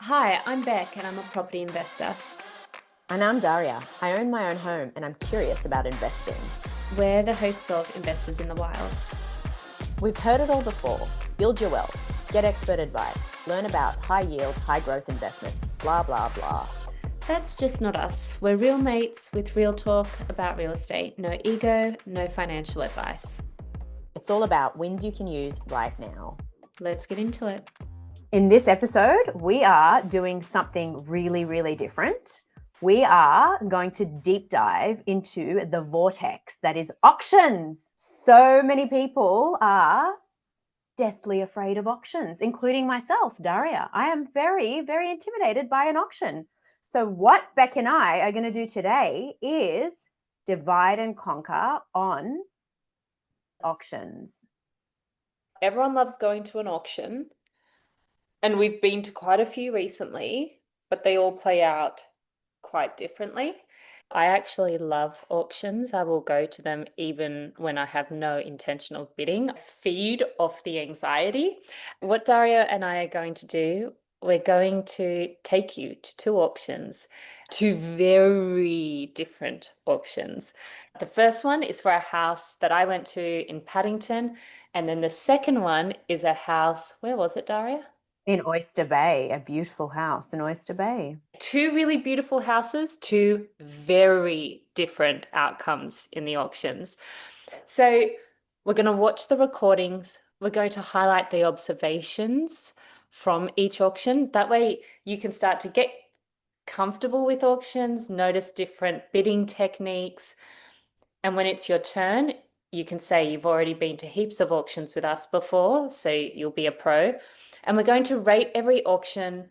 Hi, I'm Bec and I'm a property investor. And I'm Darya. I own my own home and I'm curious about investing. We're the hosts of Investors in the Wild. We've heard it all before. Build your wealth, get expert advice, learn about high yield, high growth investments, blah, blah, blah. That's just not us. We're real mates with real talk about real estate. No ego, no financial advice. It's all about wins you can use right now. Let's get into it. In this episode, we are doing something really, really different. We are going to deep dive into the vortex that is auctions. So many people are deathly afraid of auctions, including myself, Daria. I am very, very intimidated by an auction. So what Bec and I are going to do today is divide and conquer on auctions. Everyone loves going to an auction, and we've been to quite a few recently, but they all play out quite differently. I actually love auctions. I will go to them even when I have no intention of bidding. Feed off the anxiety. What Daria and I are going to do, we're going to take you to two auctions, two very different auctions. The first one is for a house that I went to in Paddington, and then the second one is a house, where was it, Daria? In Oyster Bay, a beautiful house in Oyster Bay. Two really beautiful houses, two very different outcomes in the auctions. So we're going to watch the recordings. We're going to highlight the observations from each auction. That way you can start to get comfortable with auctions, notice different bidding techniques. And when it's your turn, you can say you've already been to heaps of auctions with us before, so you'll be a pro. And we're going to rate every auction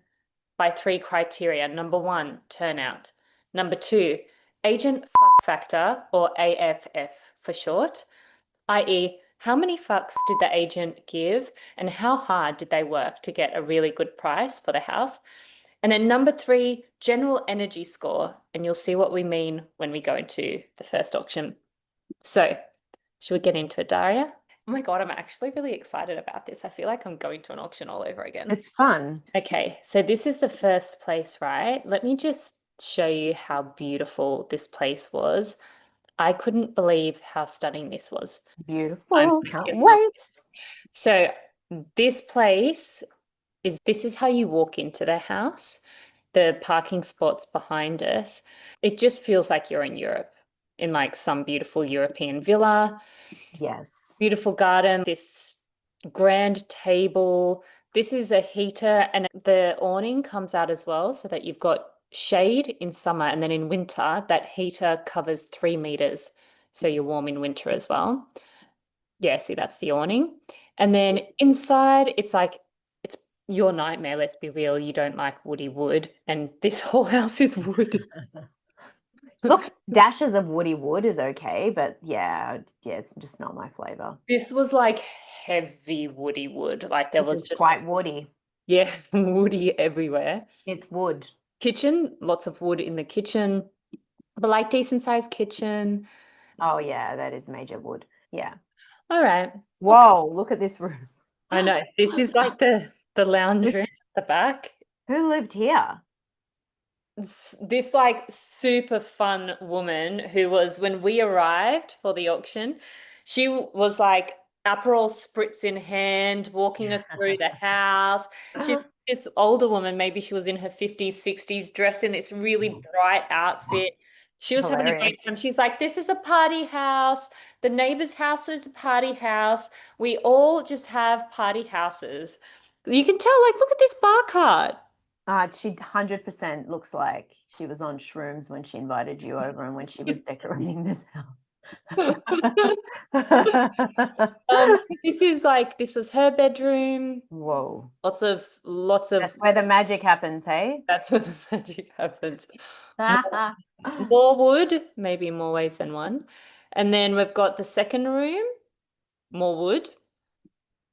by three criteria. Number one, turnout. Number two, agent fuck factor, or AFF for short, i.e., how many fucks did the agent give and how hard did they work to get a really good price for the house? And then number three, general energy score. And you'll see what we mean when we go into the first auction. So, should we get into it, Daria? Oh my God, I'm actually really excited about this. I feel like I'm going to an auction all over again. It's fun. Okay, so this is the first place, right? Let me just show you how beautiful this place was. I couldn't believe how stunning this was. Beautiful. Can't wait. So this place this is how you walk into the house. The parking spots behind us. It just feels like you're in Europe, in like some beautiful European villa. Yes. Beautiful garden, this grand table. This is a heater, and the awning comes out as well so that you've got shade in summer, and then in winter, that heater covers 3 meters. So you're warm in winter as well. Yeah, see, that's the awning. And then inside, it's your nightmare, let's be real. You don't like woody wood, and this whole house is wood. Look, dashes of woody wood is okay, but yeah, it's just not my flavor. This was like heavy woody wood. Like there This was is just, quite woody. yeah, woody everywhere. It's wood. Kitchen, lots of wood in the kitchen, but like decent sized kitchen. Oh yeah, that is major wood. Yeah. All right. Okay. Whoa, look at this room. I know. This is like the lounge room at the back. Who lived here? This like super fun woman who was, when we arrived for the auction, she was like Aperol spritz in hand, walking us through the house. She's this older woman, maybe she was in her 50s, 60s, dressed in this really bright outfit. She was having a Hilarious. great time. She's like, this is a party house. The neighbor's house is a party house. We all just have party houses. You can tell, like, look at this bar cart. She 100% looks like she was on shrooms when she invited you over and when she was decorating this house. This was her bedroom. Whoa. Lots of That's where the magic happens, hey? that's where the magic happens. More wood, maybe more ways than one. And then we've got the second room, more wood.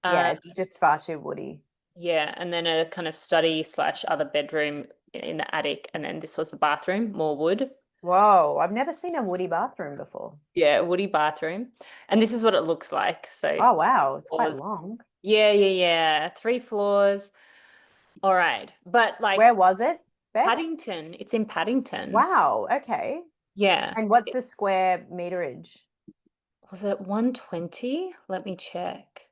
Yeah, it's just far too woody. Yeah, and then a kind of study slash other bedroom in the attic. And then this was the bathroom, more wood. Whoa, I've never seen a woody bathroom before. Yeah, woody bathroom. And this is what it looks like. So Oh, wow, it's quite long. yeah. 3 floors. All right. But like Where was it, Beck? Paddington, it's in Paddington. Wow. Okay. Yeah. And what's the square meterage? Was it 120? Let me check.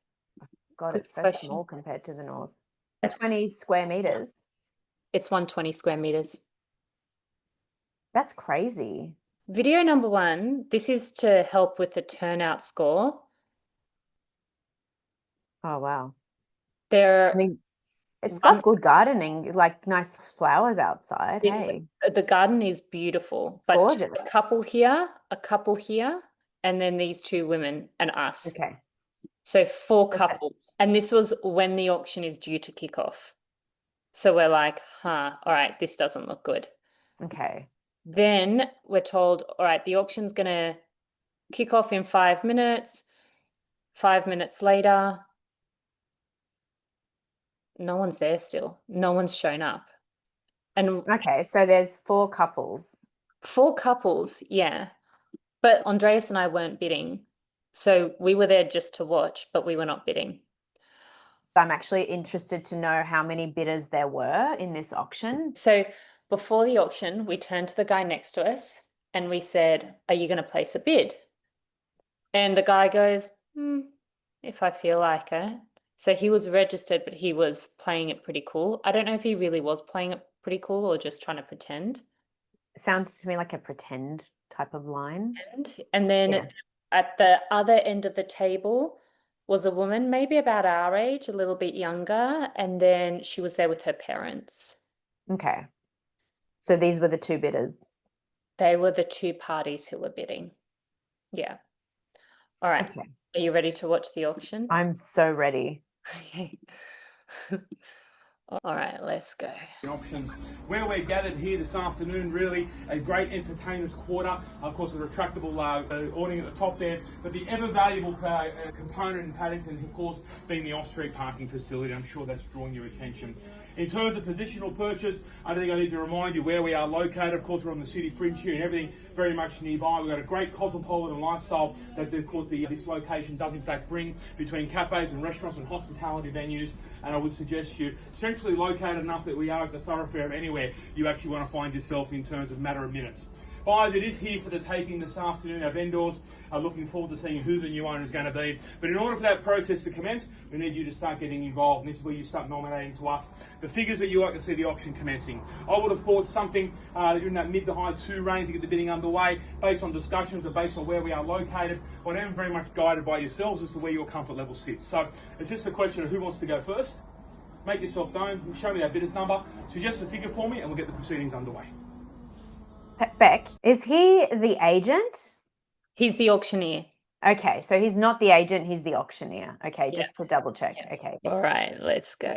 God, Good it's so question. small compared to the north. 20 square meters. It's 120 square meters. That's crazy. Video number 1, this is to help with the turnout score. Oh, wow. There, I mean, it's got good gardening, like nice flowers outside. Hey, the garden is beautiful, it's but gorgeous. a couple here, and then these 2 women and us. Okay. So 4 So couples. And this was when the auction is due to kick off. So we're like, all right, this doesn't look good. okay. Then we're told, all right, the auction's going to kick off in 5 minutes. 5 minutes later, no one's there still. No one's shown up. And Okay, so there's 4 couples. 4 couples, yeah. But Andreas and I weren't bidding. So we were there just to watch, but we were not bidding. I'm actually interested to know how many bidders there were in this auction. So before the auction, we turned to the guy next to us and we said, are you going to place a bid? And the guy goes, if I feel like it. So he was registered, but he was playing it pretty cool. I don't know if he really was playing it pretty cool or just trying to pretend. Sounds to me like a pretend type of line. And then Yeah. at the other end of the table was a woman, maybe about our age, a little bit younger, and then she was there with her parents. Okay. So these were the 2 bidders. They were the 2 parties who were bidding. Yeah. All right. Okay. Are you ready to watch the auction? I'm so ready. Okay. All right, let's go. Options. Where we're gathered here this afternoon, really a great entertainers quarter. Of course, a retractable awning at the top there, but the ever valuable component in Paddington, of course, being the off-street parking facility. I'm sure that's drawing your attention. In terms of positional purchase, I don't think I need to remind you where we are located. Of course, we're on the city fringe here and everything very much nearby. We've got a great cosmopolitan lifestyle that, of course, this location does in fact bring between cafes and restaurants and hospitality venues. And I would suggest you centrally located enough that we are at the thoroughfare of anywhere you actually want to find yourself in terms of matter of minutes. Buyers, it is here for the taking this afternoon. Our vendors are looking forward to seeing who the new owner is going to be. But in order for that process to commence, we need you to start getting involved. And this is where you start nominating to us the figures that you like to see the auction commencing. I would have thought something in that mid to high 2 range to get the bidding underway, based on discussions or based on where we are located. But I am very much guided by yourselves as to where your comfort level sits. So it's just a question of who wants to go first. Make yourself known, show me that bidder's number, suggest a figure for me, and we'll get the proceedings underway. Beck, is he the agent? He's the auctioneer. Okay, so he's not the agent, he's the auctioneer. Okay, Yeah. just to double check. Yeah. Okay. All right, let's go.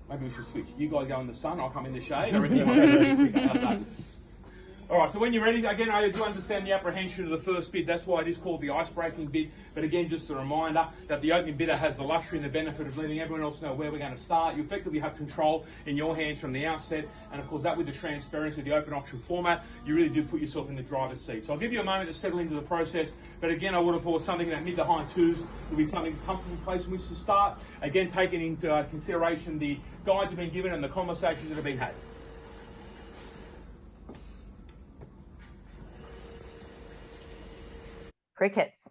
Maybe we should switch. You guys go in the sun, I'll come in the shade. I reckon you might be very quick. How's that? All right, so when you're ready, again, I do understand the apprehension of the first bid. That's why it is called the ice-breaking bid. But again, just a reminder that the opening bidder has the luxury and the benefit of letting everyone else know where we're going to start. You effectively have control in your hands from the outset. And of course, that with the transparency of the open auction format, you really do put yourself in the driver's seat. So I'll give you a moment to settle into the process. But again, I would have thought something in that mid to high 2s would be something comfortable place in which to start. Again, taking into consideration the guides have been given and the conversations that have been had. Crickets.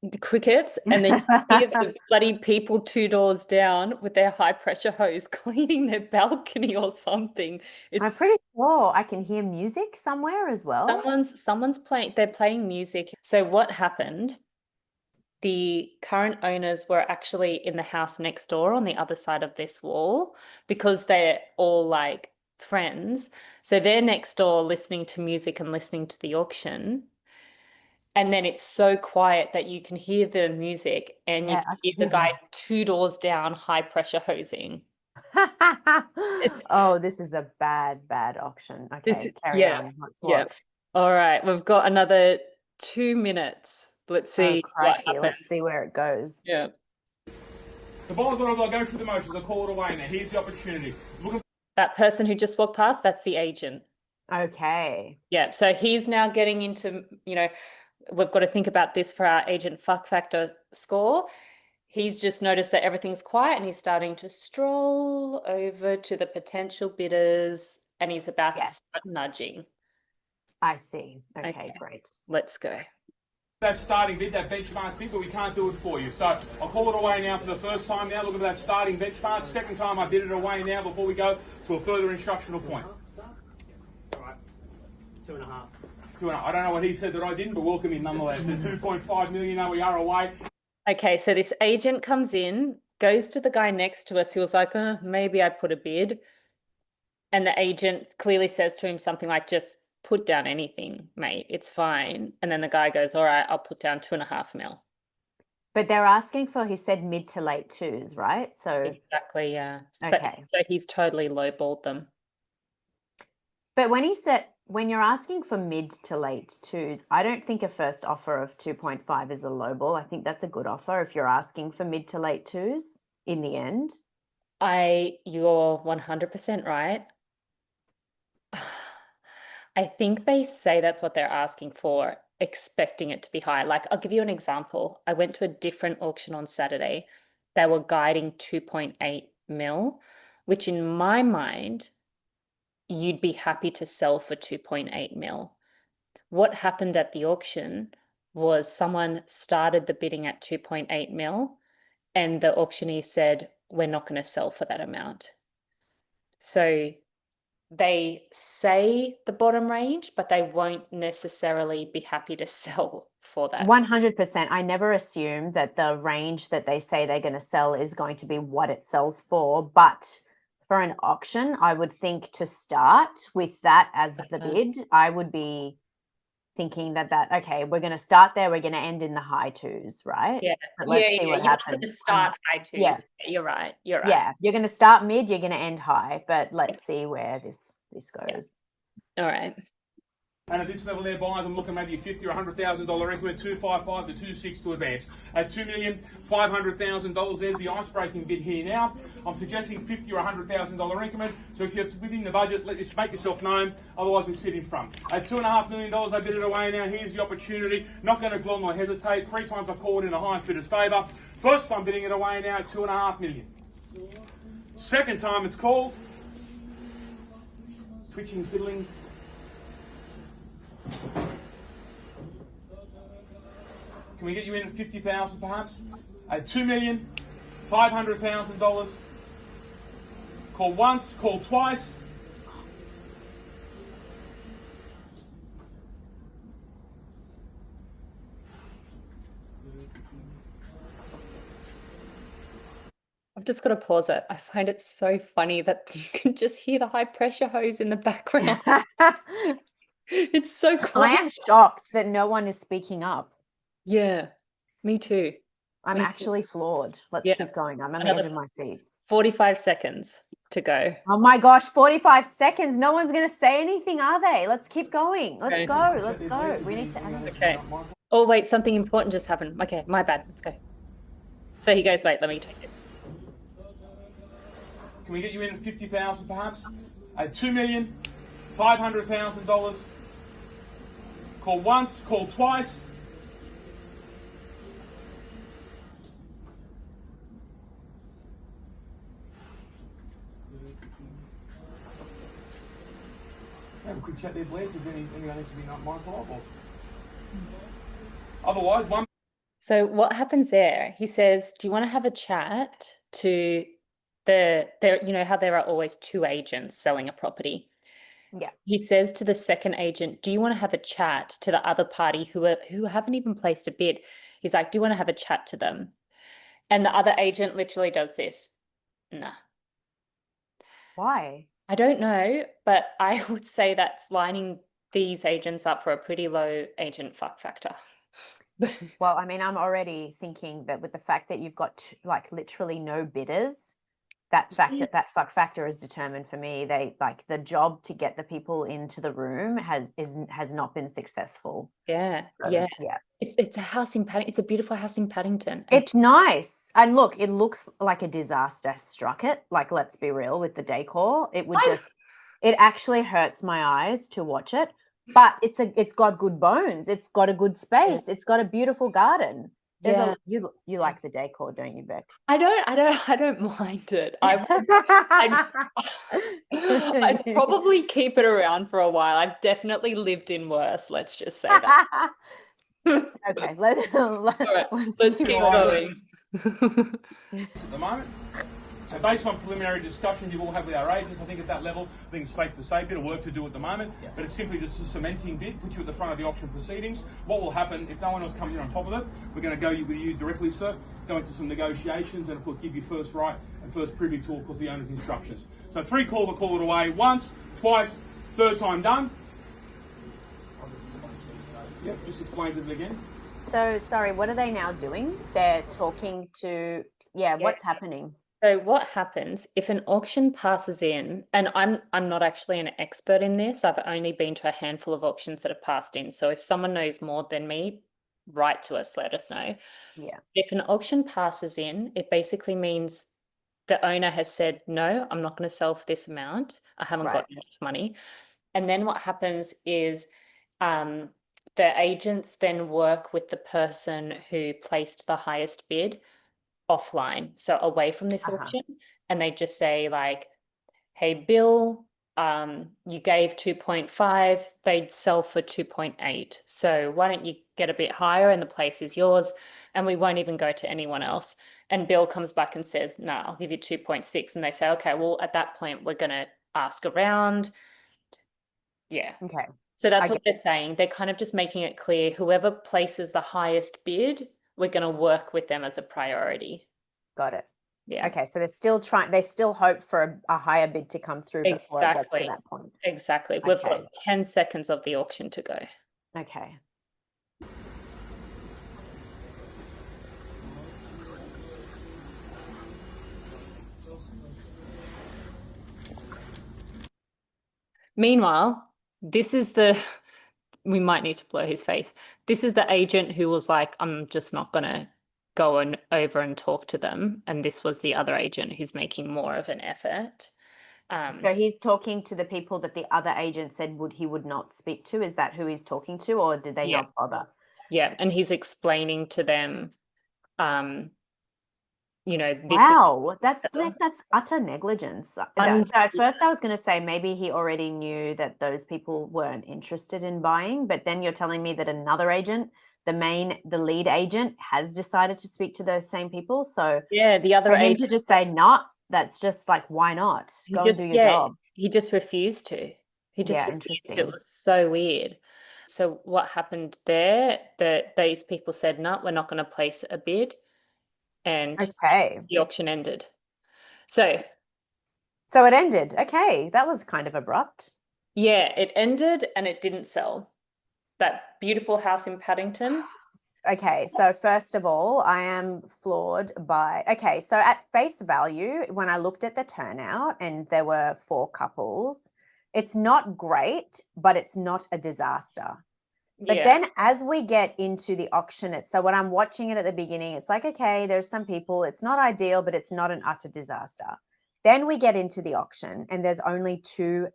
The crickets, and then you hear the bloody people 2 doors down with their high pressure hose cleaning their balcony or something. I'm It's pretty sure I can hear music somewhere as well. someone's playing, they're playing music. So what happened? The current owners were actually in the house next door on the other side of this wall because they're all like friends. So they're next door listening to music and listening to the auction. And then it's so quiet that you can hear the music and you Yeah, can I can hear the hear guys 2 doors down high pressure hosing. Oh, this is a bad auction. Okay, carry on. Let's watch. All right, we've got another 2 minutes. Let's Oh, see what crikey. happens. Let's see where it goes. Yeah. The ball's not I'll go through the motions, I'll call it away now. Here's the opportunity. Looking That person who just walked past, that's the agent. Okay. Yeah, so he's now getting into, we've got to think about this for our agent fuck factor score. He's just noticed that everything's quiet and he's starting to stroll over to the potential bidders and he's about to Yes. start nudging. I see. Okay, Okay. great. Let's go. That starting bid, that benchmark bid, but we can't do it for you. So I'll call it away now for the first time now. Look at that starting benchmark. Second time I bid it away now before we go to a further instructional point. All right. 2.5. 2.5. I don't know what he said that I didn't, but welcome in nonetheless. The 2.5 million, now we are away. Okay, so this agent comes in, goes to the guy next to us who was like, maybe I put a bid. And the agent clearly says to him something like, just put down anything, mate, it's fine. And then the guy goes, all right, I'll put down 2.5 mil. But they're asking for, he said mid to late twos, right? So Exactly, yeah. Okay. So he's totally lowballed them. but when he said, when you're asking for mid to late twos, I don't think a first offer of 2.5 is a lowball. I think that's a good offer if you're asking for mid to late twos in the end. You're 100% right. I think they say that's what they're asking for, expecting it to be high. Like, I'll give you an example. I went to a different auction on Saturday. They were guiding 2.8 mil, which in my mind, you'd be happy to sell for 2.8 mil. What happened at the auction was someone started the bidding at 2.8 mil and the auctioneer said, we're not going to sell for that amount. So they say the bottom range, but they won't necessarily be happy to sell for that. 100%. I never assume that the range that they say they're going to sell is going to be what it sells for. But for an auction, I would think to start with that as the bid, I would be thinking that okay, we're going to start there, we're going to end in the high twos, right? Yeah. But let's see what You're not happens. going to start high twos. yeah. You're right. You're right. Yeah, you're going to start mid, you're going to end high, but let's see where this goes. All right. And at this level there, buyers, I'm looking maybe a $50,000 or $100,000 increment, 255 to 26 to advance. At $2,500,000, there's the ice-breaking bid here now. I'm suggesting $50,000 or $100,000 increment. So if you're within the budget, just make yourself known. Otherwise, we sit in front. At $2.5 million, I bid it away now. Here's the opportunity. Not going to glom or hesitate. 3 times I called in the highest bidder's favour. First time bidding it away now at $2.5 million. Second time it's called. Twitching, fiddling. Can we get you in at 50,000 perhaps? At $2,500,000. Call once, call twice. I've just got to pause it. I find it so funny that you can just hear the high pressure hose in the background. It's so I quiet. am shocked that no one is speaking up. Yeah, me too. I'm Me too. actually floored. Let's Yeah. keep going. I'm on the Another edge of my seat. 45 seconds to go. Oh my gosh, 45 seconds. No one's going to say anything, are they? Let's keep going. Let's Okay. go. Let's go. We need to Okay. Oh, wait, something important just happened. Okay, my bad. Let's go. So he goes, wait, let me take this. Can we get you in at 50,000 perhaps? At $2,500,000. Call once, call twice. Have a quick chat there, Blair, if there's anyone needs to be not mindful of. Or... Otherwise, one. So what happens there? He says, do you want to have a chat to you know how there are always 2 agents selling a property? Yeah. He says to the second agent, do you want to have a chat to the other party who haven't even placed a bid? He's like, do you want to have a chat to them? And the other agent literally does this. Nah. Why? I don't know, but I would say that's lining these agents up for a pretty low agent fuck factor. Well, I mean, I'm already thinking that with the fact that you've got like literally no bidders, that fuck factor is determined for me. They like the job to get the people into the room has not been successful. Yeah, So, yeah. yeah. It's a house in Paddington. It's a beautiful house in Paddington. It's nice. And look, it looks like a disaster struck it. Like, let's be real with the decor. It would just, it actually hurts my eyes to watch it. but it's got good bones. It's got a good space. It's got a beautiful garden. There's Yeah. you like the decor, don't you, Bec? I don't mind it. I'd probably keep it around for a while. I've definitely lived in worse, let's just say that. Okay, All right, let's let's move keep on. going. At the moment. So based on preliminary discussions you all have with our agents, I think at that level, I think it's safe to say a bit of work to do at the moment, but it's simply just a cementing bid, put you at the front of the auction proceedings. What will happen, if no one else comes in on top of it, we're going to go with you directly, sir, go into some negotiations and of course give you first right and first privy to, of course, the owner's instructions. So 3 call to call it away once, twice, third time done. Yep, just explain it again. So sorry, what are they now doing? They're talking to what's happening? So what happens if an auction passes in, and I'm not actually an expert in this, I've only been to a handful of auctions that have passed in. So if someone knows more than me, write to us, let us know. Yeah. If an auction passes in, it basically means the owner has said, no, I'm not going to sell for this amount. I haven't got enough money. And then what happens is the agents then work with the person who placed the highest bid offline, so away from this auction, and they just say like, hey, Bill, you gave 2.5, they'd sell for 2.8. So why don't you get a bit higher and the place is yours and we won't even go to anyone else. And Bill comes back and says, no, I'll give you 2.6. And they say, okay, well, at that point, we're going to ask around. Yeah. Okay. So that's what they're saying. They're kind of just making it clear, whoever places the highest bid, we're going to work with them as a priority. Got it. Yeah. Okay, so they're still trying. They still hope for a higher bid to come through before it gets to that point. Exactly. We've got 10 seconds of the auction to go. Okay. Meanwhile, this is we might need to blur his face. This is the agent who was like, I'm just not going to go over and talk to them. And this was the other agent who's making more of an effort. So he's talking to the people that the other agent said he would not speak to. Is that who he's talking to, or did they not bother? Yeah, and he's explaining to them, this. Wow, that's utter negligence. So at first I was going to say maybe he already knew that those people weren't interested in buying, but then you're telling me that another agent, the lead agent, has decided to speak to those same people. So yeah, the other for him agent to just say not, that's just like, why not? Go and do your job. He just refused to. He just refused interesting. to. It was so weird. So what happened there? That these people said, no, we're not going to place a bid, and the auction ended. So it ended. Okay, that was kind of abrupt. Yeah, it ended and it didn't sell. That beautiful house in Paddington. Okay, so first of all, I am floored by, so at face value, when I looked at the turnout and there were 4 couples, it's not great, but it's not a disaster. But then as we get into the auction, so when I'm watching it at the beginning, it's like, okay, there's some people, it's not ideal, but it's not an utter disaster. Then we get into the auction and there's only two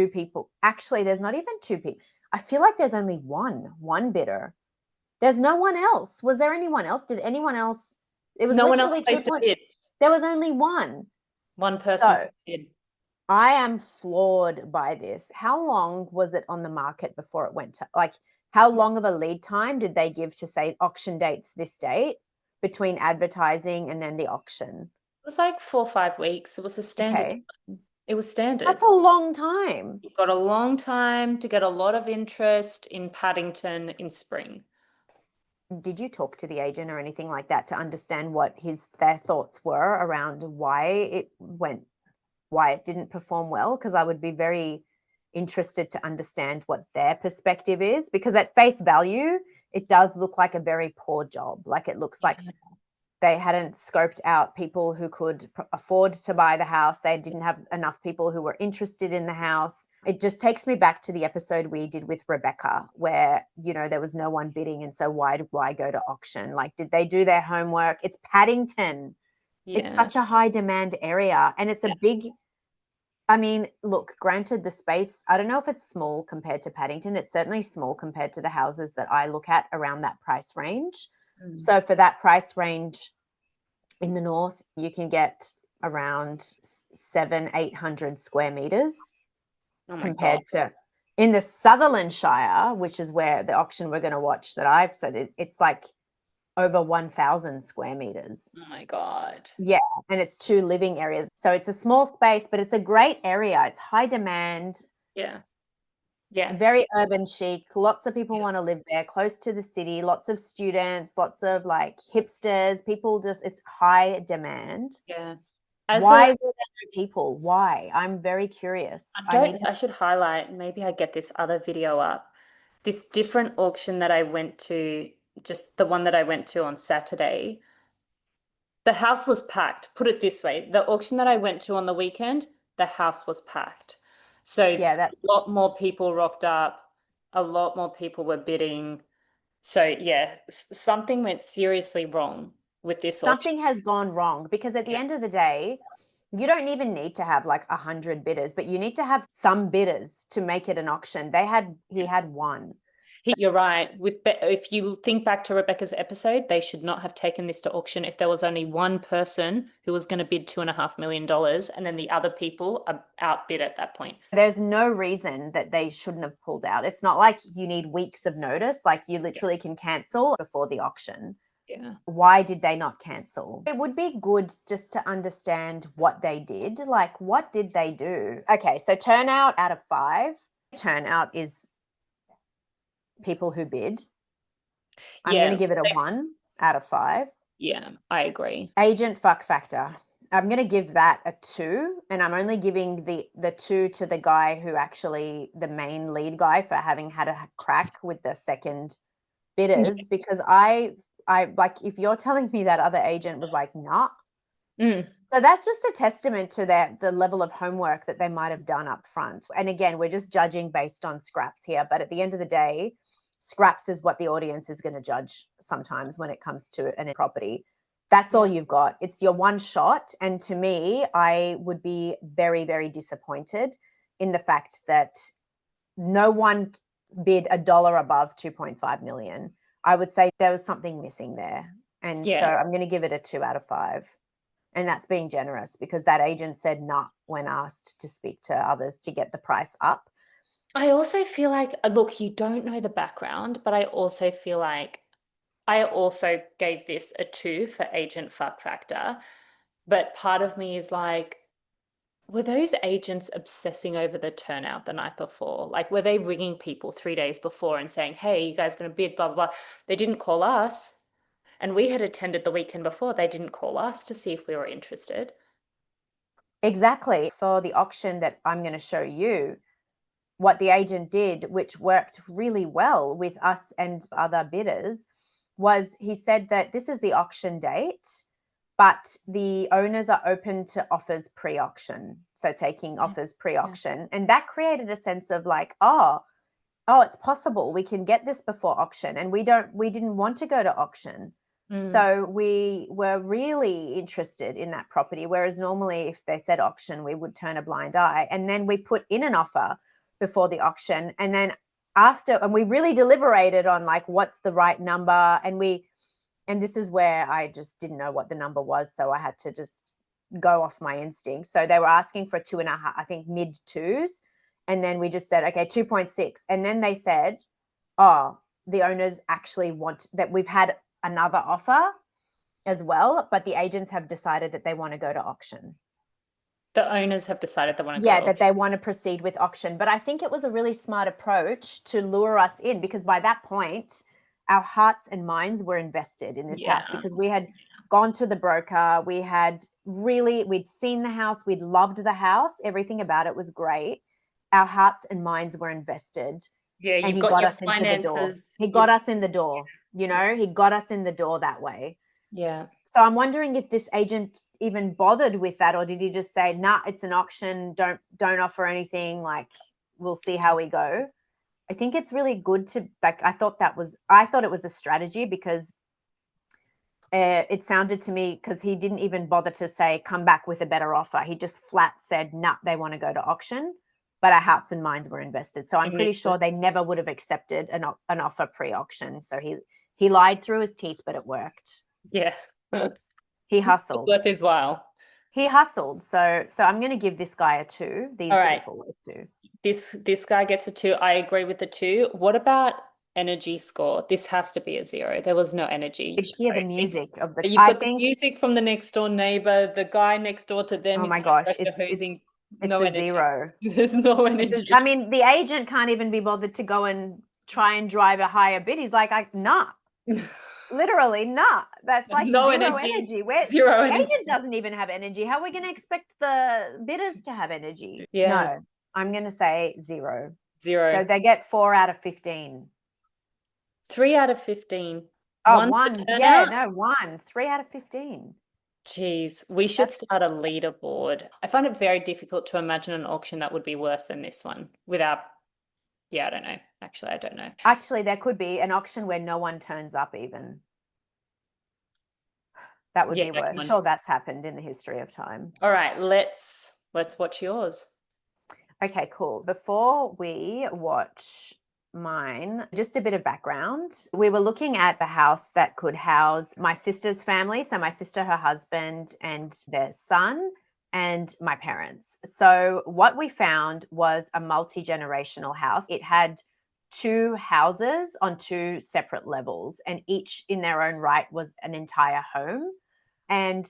people. Actually, there's not even 2 people. I feel like there's only one bidder. There's no one else. Was there anyone else? Did anyone else? It was no literally one else 2 points. There was only one. One person bid. I am floored by this. How long was it on the market before it went to, like, how long of a lead time did they give to say auction dates this date between advertising and then the auction? It was like 4 or 5 weeks. It was a standard time. It was standard. That's a long time. You've got a long time to get a lot of interest in Paddington in spring. Did you talk to the agent or anything like that to understand what their thoughts were around why it didn't perform well? Because I would be very interested to understand what their perspective is, because at face value, it does look like a very poor job. Like, it looks like they hadn't scoped out people who could afford to buy the house. They didn't have enough people who were interested in the house. It just takes me back to the episode we did with Rebecca, where, there was no one bidding. And so why go to auction? Like, did they do their homework? It's Paddington. It's such a high demand area. And it's a big, I mean, look, granted the space, I don't know if it's small compared to Paddington. It's certainly small compared to the houses that I look at around that price range. So for that price range in the north, you can get around 800 square meters Oh my God. compared to in the Sutherland Shire, which is where the auction we're going to watch that I've said it's like over 1,000 square meters. Oh my God. Yeah, and it's 2 living areas. So it's a small space, but it's a great area. It's high demand, Yeah. Yeah. very urban chic. Lots of people want to live there, close to the city, lots of students, lots of like hipsters. People just, it's high demand. Yeah. Why were there no people? Why? I'm very curious. I should highlight, maybe I get this other video up. This different auction that I went to, just the one that I went to on Saturday, the house was packed. Put it this way, the auction that I went to on the weekend, the house was packed. So Yeah, that's a lot more people rocked up, a lot more people were bidding. So yeah, something went seriously wrong with this auction. something has gone wrong because at the end of the day, you don't even need to have like 100 bidders, but you need to have some bidders to make it an auction. He had one. You're right. If you think back to Rebecca's episode, they should not have taken this to auction if there was only one person who was going to bid $2.5 million, and then the other people are outbid at that point. There's no reason that they shouldn't have pulled out. It's not like you need weeks of notice. Like you literally can cancel before the auction. Yeah. Why did they not cancel? It would be good just to understand what they did. Like, what did they do? Okay, so turnout out of 5. Turnout is people who bid. I'm going to give it a 1 out of 5. Yeah, I agree. Agent fuck factor. I'm going to give that a 2, and I'm only giving the 2 to the guy who actually, the main lead guy, for having had a crack with the second bidders, because I like, if you're telling me that other agent was like, nah. So that's just a testament to the level of homework that they might have done up front. And again, we're just judging based on scraps here, but at the end of the day, scraps is what the audience is going to judge sometimes when it comes to a property. That's all you've got. It's your one shot. And to me, I would be very, very disappointed in the fact that no one bid $1 above 2.5 million. I would say there was something missing there. And so I'm going to give it a 2 out of 5. And that's being generous because that agent said nah when asked to speak to others to get the price up. I also feel like, look, you don't know the background, but I also feel like I also gave this a 2 for agent fuck factor. But part of me is like, were those agents obsessing over the turnout the night before? Like, were they ringing people 3 days before and saying, hey, you guys going to bid, blah, blah, blah. They didn't call us. And we had attended the weekend before. They didn't call us to see if we were interested. Exactly. For the auction that I'm going to show you, what the agent did, which worked really well with us and other bidders, was he said that this is the auction date, but the owners are open to offers pre-auction. So taking offers pre-auction. And that created a sense of like, oh, it's possible we can get this before auction. And we didn't want to go to auction. So we were really interested in that property. Whereas normally if they said auction, we would turn a blind eye. And then we put in an offer before the auction. And then and we really deliberated on like, what's the right number. And this is where I just didn't know what the number was. So I had to just go off my instinct. So they were asking for 2.5, I think mid 2s. And then we just said, okay, 2.6. And then they said, oh, the owners actually want that. We've had another offer as well, but the agents have decided that they want to go to auction. The owners have decided they want to go. Yeah, that they want to proceed with auction. But I think it was a really smart approach to lure us in, because by that point, our hearts and minds were invested in this house, because we had gone to the broker. We'd seen the house. We'd loved the house. Everything about it was great. Our hearts and minds were invested. Yeah, and he got us into the door. He got us in the door, he got us in the door that way. Yeah. So I'm wondering if this agent even bothered with that, or did he just say, nah, it's an auction, don't offer anything, like we'll see how we go. I think it's really good to, like, I thought it was a strategy, because It sounded to me, because he didn't even bother to say, come back with a better offer. He just flat said, nah, they want to go to auction, but our hearts and minds were invested. So I'm pretty sure they never would have accepted an offer pre-auction. So he lied through his teeth, but it worked. Yeah. He hustled. Worth his while. He hustled. So I'm going to give this guy a 2. These All right. people a 2. This guy gets a 2. I agree with the 2. What about energy score? This has to be a 0. There was no energy. You hear the music of the. You've got the music from the next door neighbor, the guy next door to them. Oh my gosh, it's no a energy. 0. There's no energy. I mean, the agent can't even be bothered to go and try and drive a higher bid. He's like, nah. Literally, nah. That's like no zero energy. Where Zero the energy. agent doesn't even have energy. How are we going to expect the bidders to have energy? Yeah. No, I'm going to say 0. 0. So they get 4 out of 15. 3 out of 15. Oh, 1. Yeah, no, 1. 3 out of 15. Jeez, we should start a leaderboard. I find it very difficult to imagine an auction that would be worse than this one without, I don't know. Actually, I don't know. Actually, there could be an auction where no one turns up even. That would be worse. I'm sure that's happened in the history of time. All right, let's watch yours. Okay, cool. Before we watch mine, just a bit of background. We were looking at a house that could house my sister's family. So my sister, her husband, and their son, and my parents. So what we found was a multi-generational house. It had 2 houses on 2 separate levels, and each in their own right was an entire home. And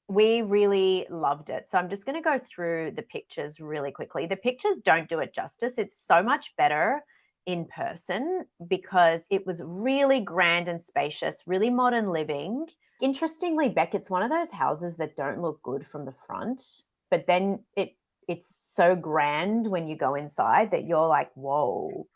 we really loved it. So I'm just going to go through the pictures really quickly. The pictures don't do it justice. It's so much better in person because it was really grand and spacious, really modern living. Interestingly, Bec, it's one of those houses that don't look good from the front, but then it's so grand when you go inside that you're like, whoa.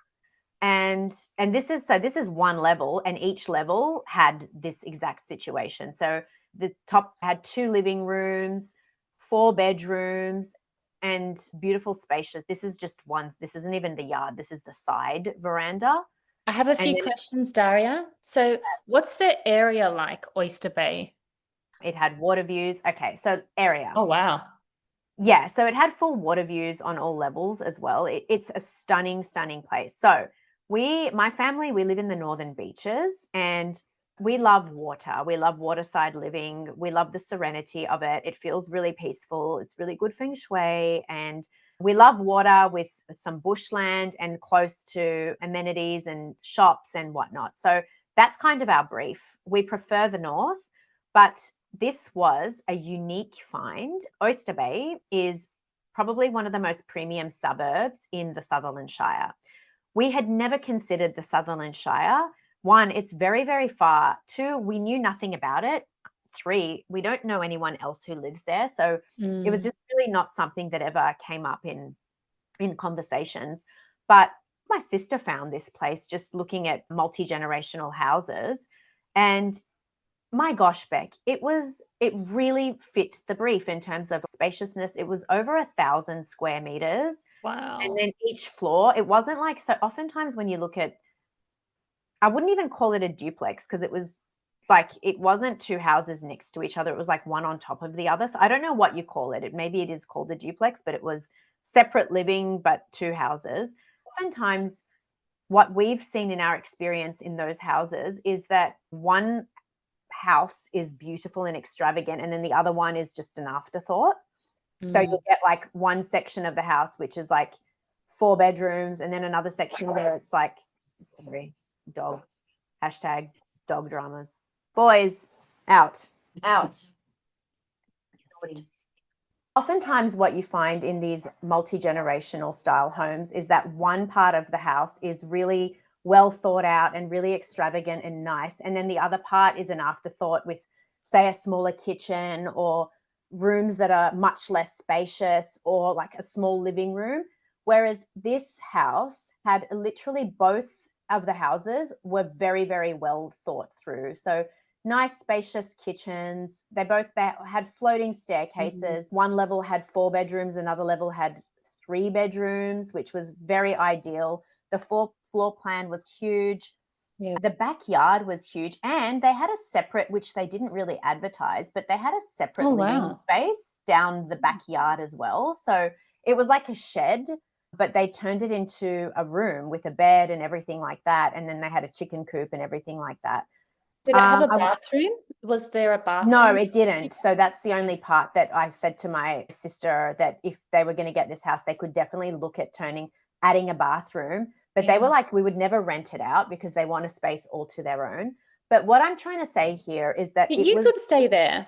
And this is one level, and each level had this exact situation. So the top had 2 living rooms, 4 bedrooms, and beautiful spacious. This is just one. This isn't even the yard. This is the side veranda. I have a few questions, Darya. So what's the area like, Oyster Bay? It had water views. Okay, so area. Oh, wow. Yeah, so it had full water views on all levels as well. It's a stunning, stunning place. So my family, we live in the Northern Beaches, and we love water. We love waterside living. We love the serenity of it. It feels really peaceful. It's really good feng shui. And we love water with some bushland and close to amenities and shops and whatnot. So that's kind of our brief. We prefer the north, but this was a unique find. Oyster Bay is probably one of the most premium suburbs in the Sutherland Shire. We had never considered the Sutherland Shire. 1, it's very, very far. 2, we knew nothing about it. 3, we don't know anyone else who lives there. So it was just really not something that ever came up in conversations. But my sister found this place just looking at multi-generational houses. And my gosh, Bec, it really fit the brief in terms of spaciousness. It was over 1,000 square meters. Wow. And then each floor, it wasn't like, so oftentimes when you look at, I wouldn't even call it a duplex because it was like, it wasn't 2 houses next to each other. It was like one on top of the other. So I don't know what you call it. Maybe it is called a duplex, but it was separate living, but 2 houses. Oftentimes what we've seen in our experience in those houses is that one house is beautiful and extravagant, and then the other one is just an afterthought. So you'll get like one section of the house, which is like 4 bedrooms, and then another section where it's like, sorry, dog, hashtag dog dramas. Boys, out. Oftentimes what you find in these multi-generational style homes is that one part of the house is really well thought out and really extravagant and nice. And then the other part is an afterthought with, say, a smaller kitchen or rooms that are much less spacious or like a small living room. Whereas this house had literally both of the houses were very, very well thought through. So nice, spacious kitchens. They had floating staircases. One level had 4 bedrooms, another level had 3 bedrooms, which was very ideal. The floor plan was huge. Yeah. The backyard was huge, and they had a separate, which they didn't really advertise, but they had a separate Oh, living wow. space down the backyard as well. So it was like a shed, but they turned it into a room with a bed and everything like that. And then they had a chicken coop and everything like that. Did it have a I bathroom? Was there a No, bathroom? it didn't. So that's the only part that I said to my sister, that if they were going to get this house, they could definitely look at adding a bathroom. But they were Yeah. like, we would never rent it out because they want a space all to their own. But what I'm trying to say here is that But it you was, could stay there.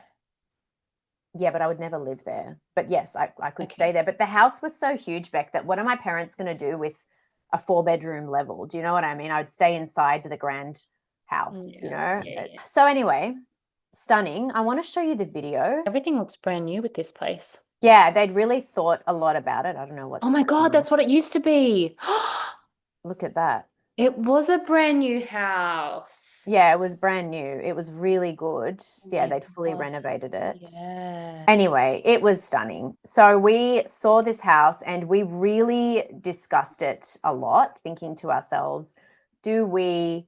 yeah, but I would never live there. But yes, I could Okay. stay there. But the house was so huge, Beck, that what are my parents going to do with a 4-bedroom level? Do you know what I mean? I'd stay inside the grand house, you know? Yeah. So anyway, stunning. I want to show you the video. Everything looks brand new with this place. Yeah, they'd really thought a lot about it. I don't know what. Oh my God, that's what it used to be. Look at that. It was a brand new house. Yeah, it was brand new. It was really good. Yeah, my they'd fully gosh. renovated it. Yeah. Anyway, it was stunning. So we saw this house and we really discussed it a lot, thinking to ourselves, do we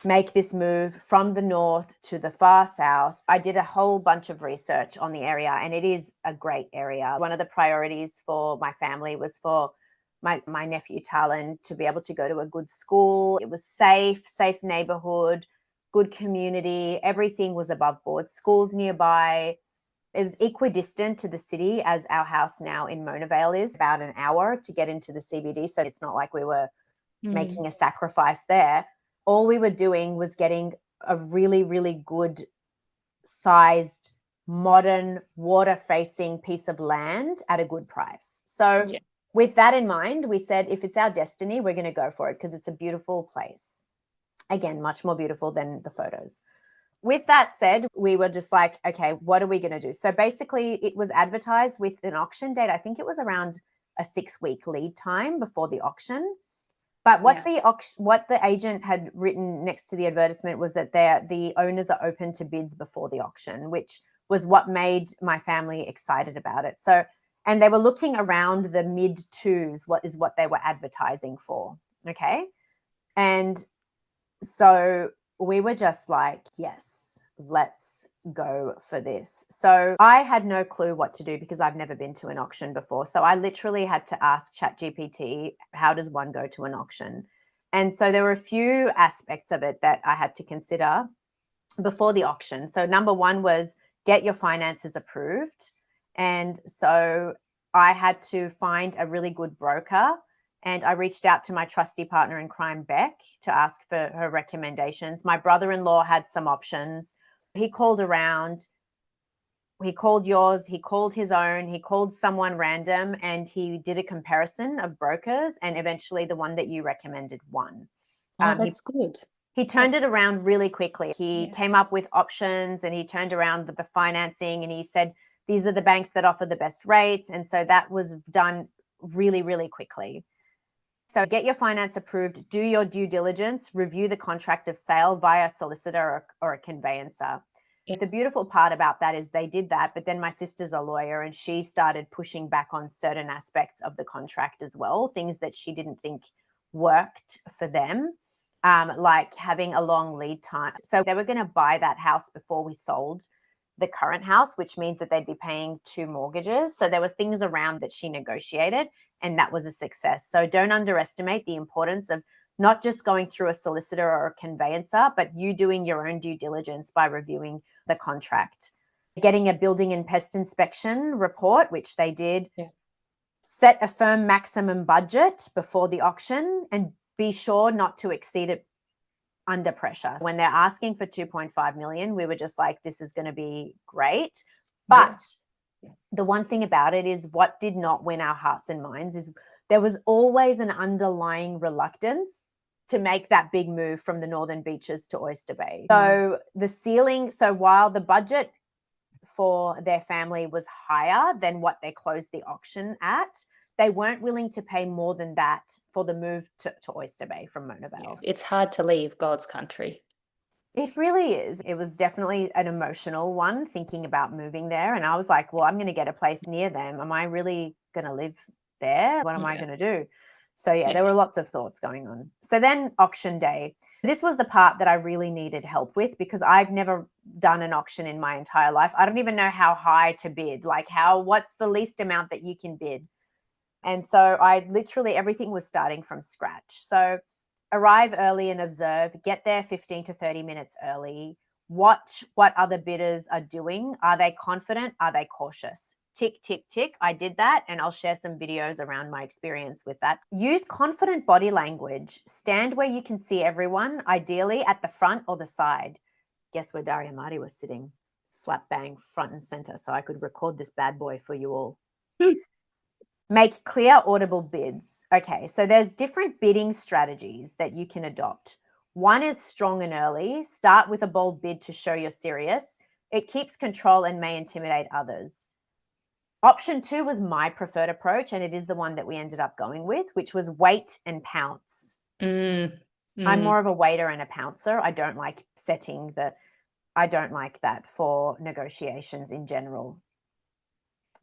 make this move from the north to the far south? I did a whole bunch of research on the area, and it is a great area. One of the priorities for my family was for my nephew Talon to be able to go to a good school. It was safe neighborhood, good community. Everything was above board. Schools nearby. It was equidistant to the city as our house now in Mona Vale is, about an hour to get into the CBD. So it's not like we were making a sacrifice there. All we were doing was getting a really, really good sized, modern, water facing piece of land at a good price. So Yeah. with that in mind, we said, if it's our destiny, we're going to go for it because it's a beautiful place. Again, much more beautiful than the photos. With that said, we were just like, okay, what are we going to do? So basically, it was advertised with an auction date. I think it was around a 6-week lead time before the auction. But what the agent had written next to the advertisement was that the owners are open to bids before the auction, which was what made my family excited about it. So, and they were looking around the mid twos, what they were advertising for. Okay. And so we were just like, yes, let's go for this. So I had no clue what to do because I've never been to an auction before. So I literally had to ask ChatGPT, how does one go to an auction? And so there were a few aspects of it that I had to consider before the auction. So number one was get your finances approved. And so I had to find a really good broker. And I reached out to my trusty partner in crime, Bec, to ask for her recommendations. My brother-in-law had some options. He called around. He called yours. He called his own. He called someone random, and he did a comparison of brokers. And eventually, the one that you recommended won. Oh, that's good. He turned it around really quickly. He Yeah. came up with options, and he turned around the financing, and he said, these are the banks that offer the best rates. And so that was done really, really quickly. So get your finance approved, do your due diligence, review the contract of sale via a solicitor or a conveyancer. Yeah. The beautiful part about that is they did that, but then my sister's a lawyer and she started pushing back on certain aspects of the contract as well, things that she didn't think worked for them, like having a long lead time. So they were going to buy that house before we sold the current house, which means that they'd be paying 2 mortgages. So there were things around that she negotiated, and that was a success. So don't underestimate the importance of not just going through a solicitor or a conveyancer, but you doing your own due diligence by reviewing the contract. Getting a building and pest inspection report, which they did. Yeah. Set a firm maximum budget before the auction and be sure not to exceed it under pressure. When they're asking for 2.5 million, we were just like, this is going to be great. But the one thing about it is what did not win our hearts and minds is there was always an underlying reluctance to make that big move from the northern beaches to Oyster Bay. So the ceiling, so while the budget for their family was higher than what they closed the auction at, they weren't willing to pay more than that for the move to Oyster Bay from Mona Vale. It's hard to leave God's country. It really is. It was definitely an emotional one, thinking about moving there. And I was like, well, I'm going to get a place near them. Am I really going to live there? What am I going to do? So yeah, there were lots of thoughts going on. So then auction day. This was the part that I really needed help with because I've never done an auction in my entire life. I don't even know how high to bid, like what's the least amount that you can bid. And so I literally, everything was starting from scratch. So arrive early and observe, get there 15 to 30 minutes early, watch what other bidders are doing. Are they confident? Are they cautious? Tick, tick, tick. I did that, and I'll share some videos around my experience with that. Use confident body language. Stand where you can see everyone, ideally at the front or the side. Guess where Darya Marty was sitting? Slap bang front and center, so I could record this bad boy for you all. Make clear, audible bids. Okay, so there's different bidding strategies that you can adopt. One is strong and early. Start with a bold bid to show you're serious. It keeps control and may intimidate others. Option 2 was my preferred approach, and it is the one that we ended up going with, which was wait and pounce. I'm more of a waiter and a pouncer. I don't like I don't like that for negotiations in general.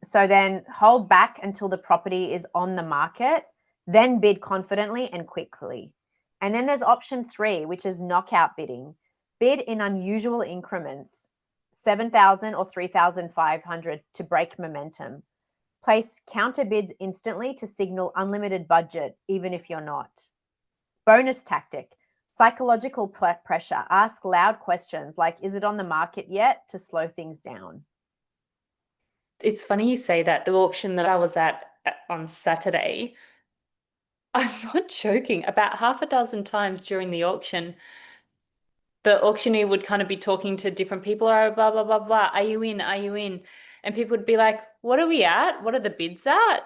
So then hold back until the property is on the market, then bid confidently and quickly. And then there's option 3, which is knockout bidding. Bid in unusual increments, 7,000 or 3,500 to break momentum. Place counter bids instantly to signal unlimited budget, even if you're not. Bonus tactic, psychological pressure. Ask loud questions like, is it on the market yet, to slow things down. It's funny you say that. The auction that I was at on Saturday, I'm not joking, about half a dozen times during the auction, the auctioneer would kind of be talking to different people, oh, blah, blah, blah, blah. Are you in? Are you in? And people would be like, what are we at? What are the bids at?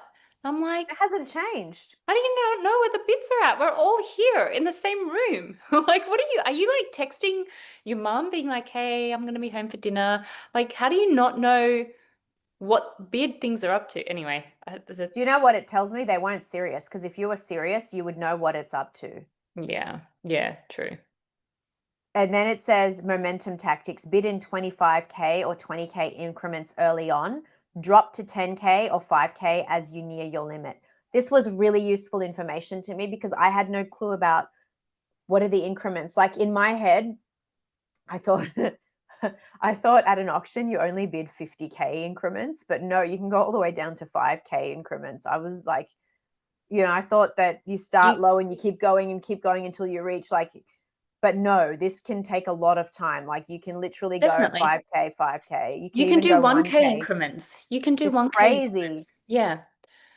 I'm like, It hasn't changed. how do you not know where the bids are at? We're all here in the same room. Like, are you like texting your mum being like, hey, I'm going to be home for dinner? Like, how do you not know what bid things are up to? Anyway. Do you know what it tells me? They weren't serious, because if you were serious, you would know what it's up to. Yeah, true. And then it says momentum tactics, bid in 25K or 20K increments early on, drop to 10K or 5K as you near your limit. This was really useful information to me because I had no clue about what are the increments. Like in my head, I thought I thought at an auction you only bid 50K increments, but no, you can go all the way down to 5K increments. I was like, I thought that you start low and you keep going until you reach but no, this can take a lot of time. Like you can literally Definitely. go 5K, 5K. You can You can even do go 1K 1K. increments. You can do It's 1K crazy. increments. Yeah.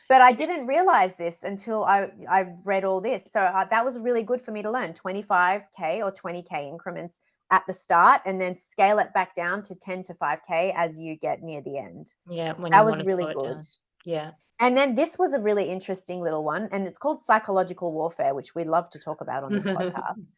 But I didn't realize this until I read all this. So that was really good for me to learn 25K or 20K increments at the start, and then scale it back down to 10 to 5K as you get near the end. Yeah, when That you was want to really slow it good. down. Yeah. And then this was a really interesting little one, and it's called psychological warfare, which we love to talk about on this podcast.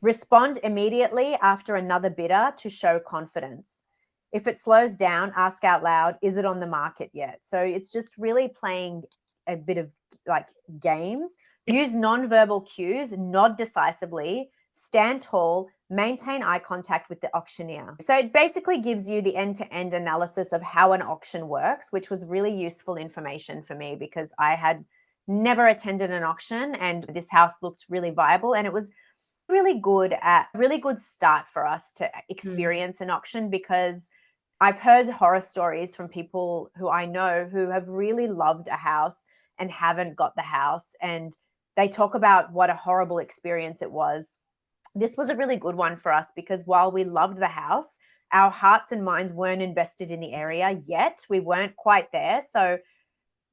Respond immediately after another bidder to show confidence. If it slows down, ask out loud, is it on the market yet? So it's just really playing a bit of like games. Use nonverbal cues, nod decisively, stand tall, maintain eye contact with the auctioneer. So it basically gives you the end-to-end analysis of how an auction works, which was really useful information for me because I had never attended an auction and this house looked really viable, and it was really good start for us to experience an auction, because I've heard horror stories from people who I know who have really loved a house and haven't got the house, and they talk about what a horrible experience it was. This was a really good one for us because while we loved the house, our hearts and minds weren't invested in the area yet. We weren't quite there. So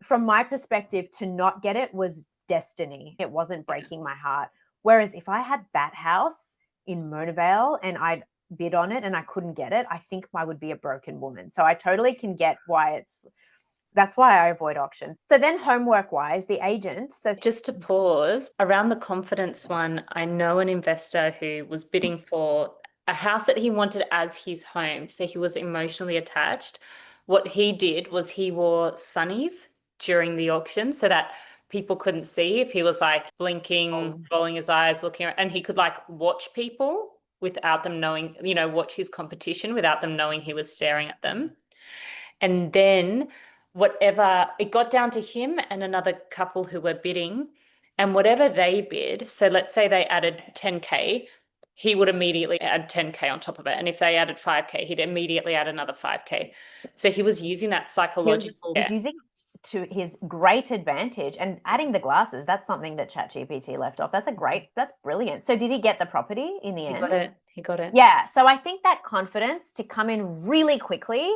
from my perspective, to not get it was destiny. It wasn't breaking my heart. Whereas if I had that house in Mona Vale and I'd bid on it and I couldn't get it, I think I would be a broken woman. So I totally can get that's why I avoid auctions. So then homework wise, the agent. So just to pause, around the confidence one, I know an investor who was bidding for a house that he wanted as his home. So he was emotionally attached. What he did was he wore sunnies during the auction so that people couldn't see if he was like blinking, rolling his eyes, looking around, and he could like watch people without them knowing, watch his competition without them knowing he was staring at them. And then it got down to him and another couple who were bidding, And whatever they bid, so let's say they added 10K, he would immediately add 10K on top of it. And if they added 5K, he'd immediately add another 5K. So he was using that psychological. He's using it to his great advantage, and adding the glasses, that's something that ChatGPT left off. That's brilliant. So did he get the property in the end? He got it. Yeah. So I think that confidence to come in really quickly,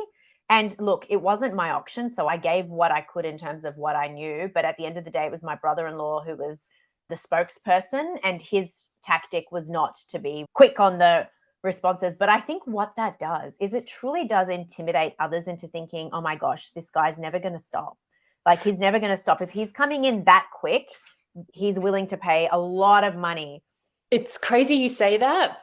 and look, it wasn't my auction, so I gave what I could in terms of what I knew. But at the end of the day, it was my brother-in-law who was the spokesperson, and his tactic was not to be quick on the responses. But I think what that does is it truly does intimidate others into thinking, oh my gosh, this guy's never going to stop. Like, he's never going to stop. If he's coming in that quick, he's willing to pay a lot of money. It's crazy you say that.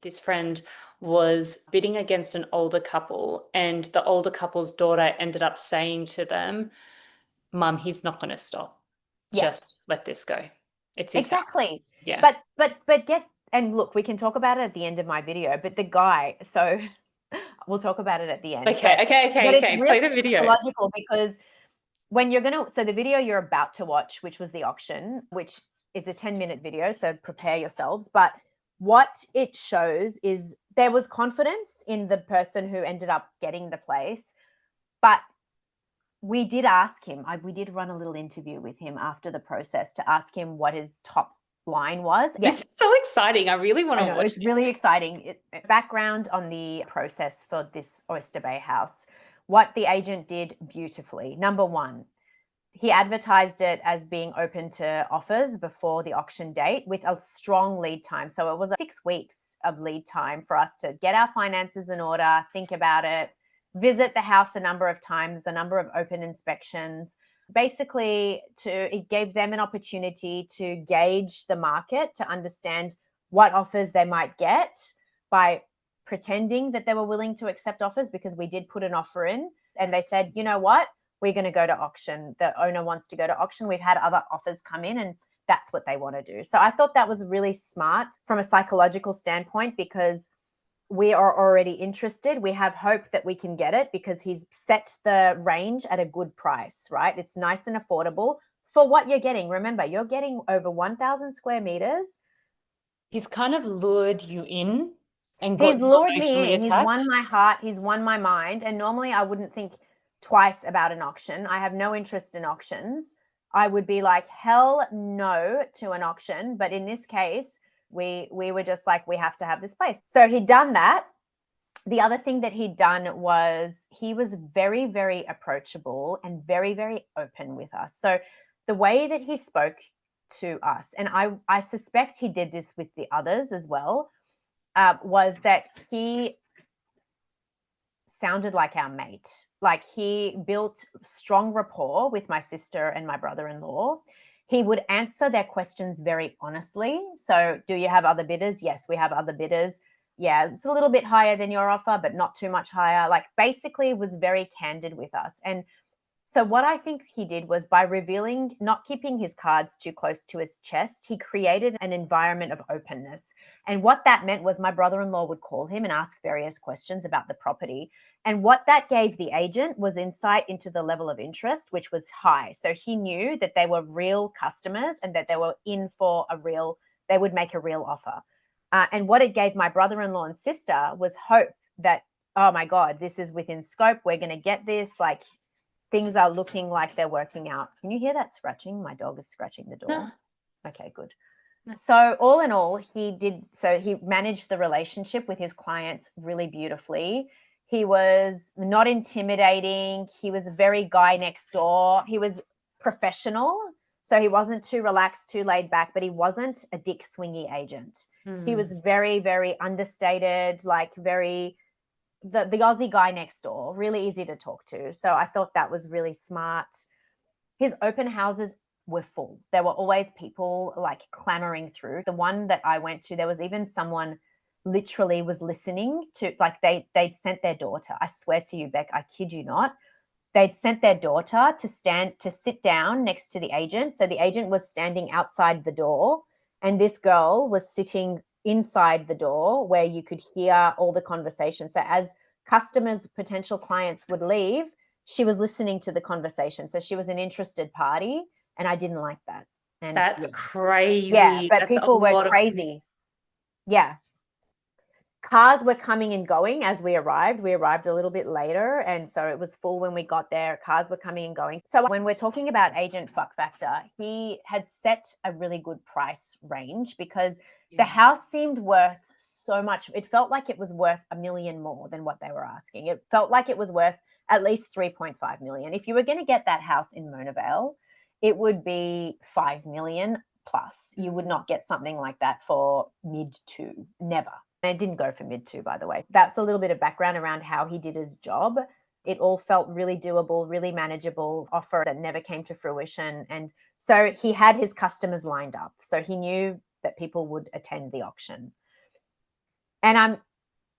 This friend was bidding against an older couple, and the older couple's daughter ended up saying to them, Mum, he's not going to stop. Just let this go. It's his house. Yeah. But and look, we can talk about it at the end of my video, but the guy, so we'll talk about it at the end. Okay. Really play the video. Logical, because when so the video you're about to watch, which was the auction, which is a 10-minute video, so prepare yourselves. But what it shows is there was confidence in the person who ended up getting the place, but we did ask him, we did run a little interview with him after the process to ask him what his top line was. This is so exciting. I really want to watch it. It's really exciting. Background on the process for this Oyster Bay house. What the agent did beautifully. Number one, he advertised it as being open to offers before the auction date with a strong lead time. So it was 6 weeks of lead time for us to get our finances in order, think about it, visit the house a number of times, a number of open inspections. Basically, it gave them an opportunity to gauge the market, to understand what offers they might get by pretending that they were willing to accept offers, because we did put an offer in and they said, you know what, we're going to go to auction. The owner wants to go to auction. We've had other offers come in and that's what they want to do. So I thought that was really smart from a psychological standpoint, because we are already interested. We have hope that we can get it because he's set the range at a good price, right? It's nice and affordable for what you're getting. Remember, you're getting over 1,000 square meters. He's kind of lured you in and he's lured me in. He's won my heart. He's won my mind. And normally I wouldn't think twice about an auction. I have no interest in auctions. I would be like, hell no to an auction. But in this case, we were just like, we have to have this place. So he'd done that. The other thing that he'd done was he was very, very approachable and very, very open with us. So the way that he spoke to us, and I suspect he did this with the others as well, was that he sounded like our mate. Like, he built strong rapport with my sister and my brother-in-law. He would answer their questions very honestly. So, do you have other bidders? Yes, we have other bidders. Yeah, it's a little bit higher than your offer, but not too much higher. Like, basically was very candid with us. And so what I think he did was, by revealing, not keeping his cards too close to his chest, he created an environment of openness. And what that meant was my brother-in-law would call him and ask various questions about the property. And what that gave the agent was insight into the level of interest, which was high. So he knew that they were real customers and that they were in for they would make a real offer. And what it gave my brother-in-law and sister was hope that, oh my God, this is within scope. We're going to get this. Like, things are looking like they're working out. Can you hear that scratching? My dog is scratching the door. No. Okay, good. No. So all in all, he managed the relationship with his clients really beautifully. He was not intimidating. He was a very guy next door. He was professional. So he wasn't too relaxed, too laid back, but he wasn't a dick swingy agent. He was very, very understated, like very... the Aussie guy next door, really easy to talk to. So I thought that was really smart. His open houses were full. There were always people like clamoring through. The one that I went to, there was even someone literally was listening to, like, they'd sent their daughter. I swear to you, Bec, I kid you not. They'd sent their daughter to sit down next to the agent. So the agent was standing outside the door and this girl was sitting inside the door where you could hear all the conversation. So as customers, potential clients would leave, she was listening to the conversation. So she was an interested party, and I didn't like that. And That's yeah, crazy. but That's a people were lot of crazy. Yeah. Cars were coming and going as we arrived. We arrived a little bit later, and so it was full when we got there. Cars were coming and going. So when we're talking about agent fuck factor, he had set a really good price range because the house seemed worth so much. It felt like it was worth $1 million more than what they were asking. It felt like it was worth at least 3.5 million. If you were going to get that house in Mona Vale, it would be 5 million plus. You would not get something like that for mid two, never. And it didn't go for mid two, by the way. That's a little bit of background around how he did his job. It all felt really doable, really manageable offer that never came to fruition. And so he had his customers lined up. So he knew that people would attend the auction. And I'm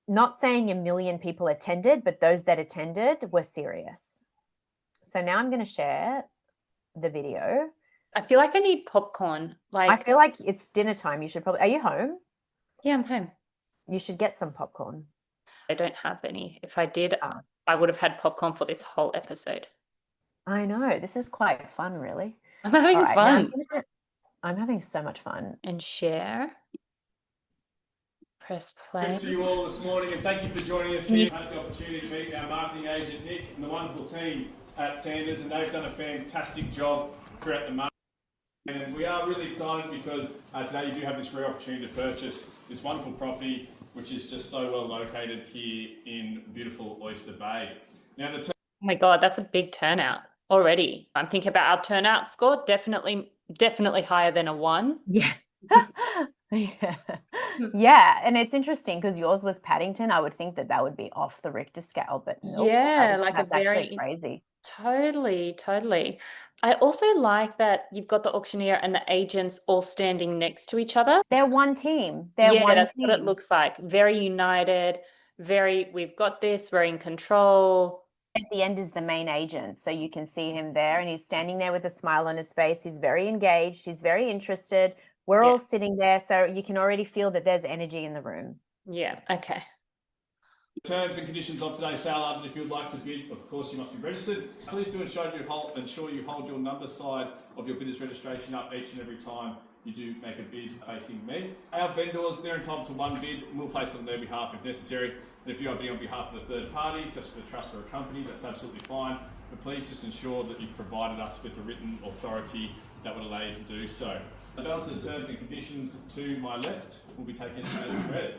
not saying 1 million people attended, but those that attended were serious. So now I'm going to share the video. I feel like I need popcorn. I feel like it's dinner time. You should probably, are you home? Yeah, I'm home. You should get some popcorn. I don't have any. If I did, I would have had popcorn for this whole episode. I know. This is quite fun, really. I'm having fun. I'm having so much fun. And share. Press play. To you all this morning, and thank you for joining us here. I had the opportunity to meet our marketing agent Nick and the wonderful team at Sanders, and they've done a fantastic job throughout the market. And we are really excited because today you do have this rare opportunity to purchase this wonderful property, which is just so well located here in beautiful Oyster Bay. Now, oh my God, that's a big turnout already. I'm thinking about our turnout score, definitely higher than a 1. Yeah. Yeah, and it's interesting because yours was Paddington. I would think that would be off the Richter scale, but nope, yeah, like that's actually crazy. Totally. I also like that you've got the auctioneer and the agents all standing next to each other. They're one team. That's what it looks like. Very united, we've got this, we're in control. At the end is the main agent. So you can see him there and he's standing there with a smile on his face. He's very engaged. He's very interested. We're all sitting there. So you can already feel that there's energy in the room. Yeah. Okay. Terms and conditions of today's sale are that if you would like to bid, of course, you must be registered. Please do ensure you hold your number side of your bidder's registration up each and every time you do make a bid facing me. Our vendors, they're entitled to one bid, and we'll place it on their behalf if necessary. And if you are bidding on behalf of a third party, such as a trust or a company, that's absolutely fine. But please just ensure that you've provided us with a written authority that would allow you to do so. The balance of the terms and conditions to my left will be taken as read.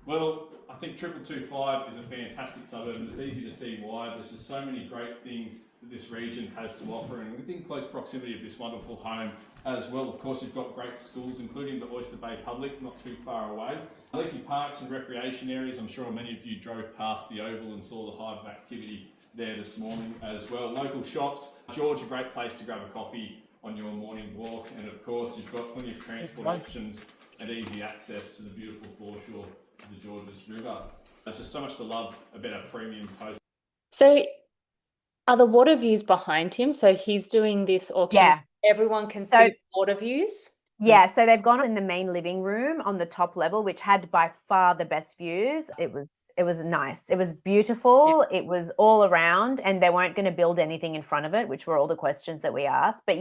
Well, I think 2225 is a fantastic suburb, and it's easy to see why. There's just so many great things that this region has to offer, and within close proximity of this wonderful home as well. Of course, you've got great schools, including the Oyster Bay Public, not too far away. Leafy parks and recreation areas. I'm sure many of you drove past the Oval and saw the hive of activity there this morning as well. Local shops. George, a great place to grab a coffee on your morning walk, and of course, you've got plenty of transport options and easy access to the beautiful foreshore of the Georges River. There's just so much to love about our premium post. So are the water views behind him? So he's doing this auction. Yeah. Everyone can see water views? Yeah, so they've gone in the main living room on the top level, which had by far the best views. It was nice. It was beautiful. It was all around, and they weren't going to build anything in front of it, which were all the questions that we asked. But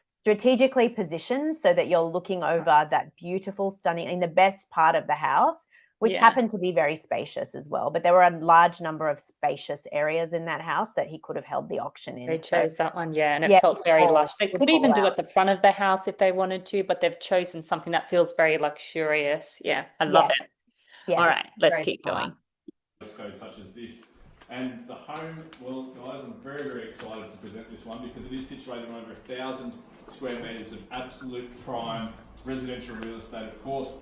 strategically positioned so that you're looking over that beautiful, stunning, in the best part of the house, which happened to be very spacious as well. But there were a large number of spacious areas in that house that he could have held the auction in. They chose that one, and it felt very lush. They could even do it at the front of the house if they wanted to, but they've chosen something that feels very luxurious. Yeah, I love it. Yes, all right, let's keep going. Postcode such as this. And the home, well, guys, I'm very, very excited to present this one because it is situated on over 1,000 square metres of absolute prime residential real estate. Of course,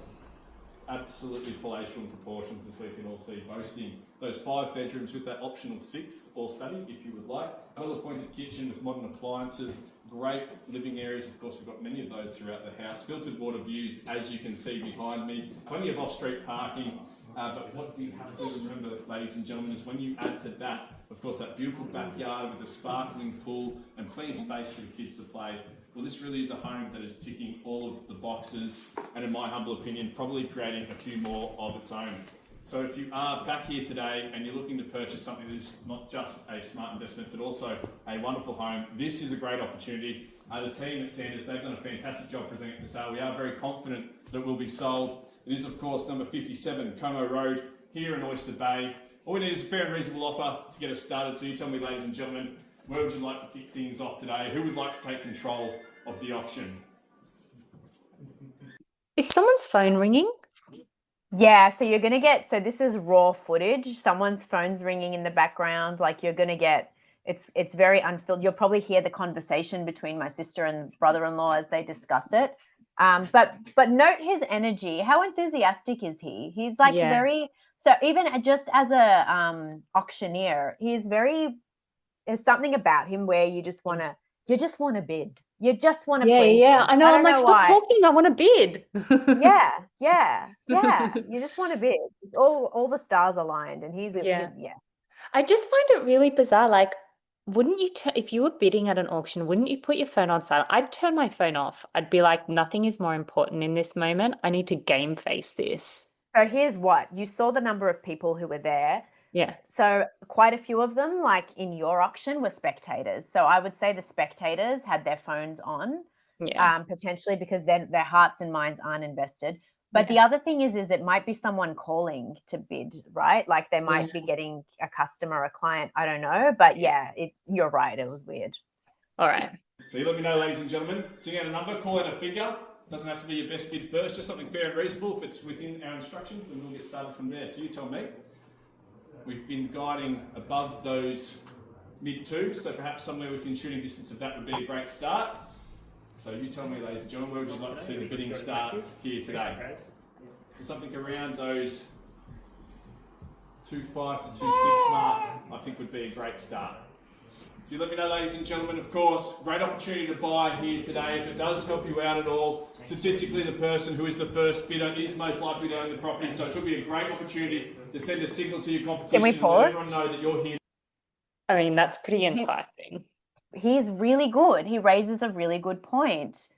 absolutely palatial in proportions, as we can all see, boasting those 5 bedrooms with that optional 6th or study if you would like. Well-appointed kitchen with modern appliances, great living areas. Of course, we've got many of those throughout the house. Filtered water views, as you can see behind me. Plenty of off-street parking. But what you have to remember, ladies and gentlemen, is when you add to that, of course, that beautiful backyard with a sparkling pool and plenty of space for the kids to play. Well, this really is a home that is ticking all of the boxes, and in my humble opinion, probably creating a few more of its own. So if you are back here today and you're looking to purchase something that is not just a smart investment, but also a wonderful home, this is a great opportunity. The team at Sanders, they've done a fantastic job presenting it for sale. We are very confident that it will be sold. It is, of course, number 57, Como Road, here in Oyster Bay. All we need is a fair and reasonable offer to get us started. So you tell me, ladies and gentlemen, where would you like to kick things off today? Who would like to take control of the auction? Is someone's phone ringing? Yeah, so you're going to get, so this is raw footage. Someone's phone's ringing in the background. Like you're going to get, it's very unfiltered. You'll probably hear the conversation between my sister and brother-in-law as they discuss it. But note his energy. How enthusiastic is he? He's like Yeah. very, so even just as a auctioneer, he's very, there's something about him where you just want to bid. You just want to please Yeah. them. I know. I I'm don't like, know stop why. talking. I want to bid. Yeah. You just want to bid. All the stars aligned, and he's Yeah. yeah. I just find it really bizarre. Like, wouldn't you, if you were bidding at an auction, wouldn't you put your phone on silent? I'd turn my phone off. I'd be like, nothing is more important in this moment. I need to game face this. So here's what you saw: the number of people who were there. Yeah. So quite a few of them, like in your auction, were spectators. So I would say the spectators had their phones on, Yeah. potentially because their hearts and minds aren't invested. But the other thing is it might be someone calling to bid, right? Like they might be getting a customer, a client, I don't know. But yeah, you're right. It was weird. All right. So you let me know, ladies and gentlemen. Sing out a number, call out a figure. Doesn't have to be your best bid first, just something fair and reasonable if it's within our instructions, and we'll get started from there. So you tell me. We've been guiding above those mid twos, so perhaps somewhere within shooting distance of that would be a great start. So you tell me, ladies and gentlemen, where would you like to see the bidding start here today? So something around those 2.5 to 2.6 mark, I think would be a great start. So you let me know, ladies and gentlemen, of course, great opportunity to buy here today. If it does help you out at all, statistically the person who is the first bidder is most likely to own the property, so it could be a great opportunity to send a signal to your competition. Can we pause? And let everyone know that you're here. I mean, that's pretty enticing. He's really good. He raises a really good point.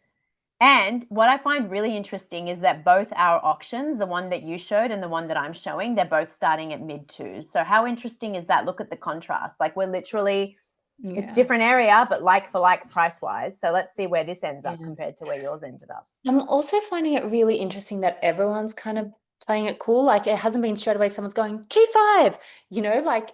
And what I find really interesting is that both our auctions, the one that you showed and the one that I'm showing, they're both starting at mid twos. So how interesting is that? Look at the contrast. Like we're literally, it's different area, but like for like price wise. So let's see where this ends up compared to where yours ended up. I'm also finding it really interesting that everyone's kind of playing it cool. Like it hasn't been straight away someone's going 2.5, like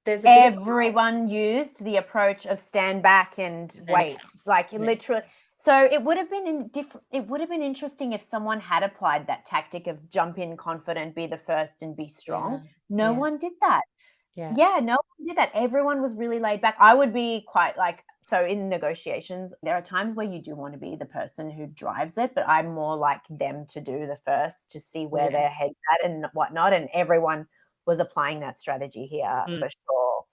there's a bit of everyone used the approach of stand back and wait, like literally. So it would have been it would have been interesting if someone had applied that tactic of jump in confident, be the first and be strong. No one did that. Yeah, no one did that. Everyone was really laid back. I would be quite like, so in negotiations, there are times where you do want to be the person who drives it, but I'm more like them to do the first, to see where their head's at and whatnot. And everyone was applying that strategy here for sure.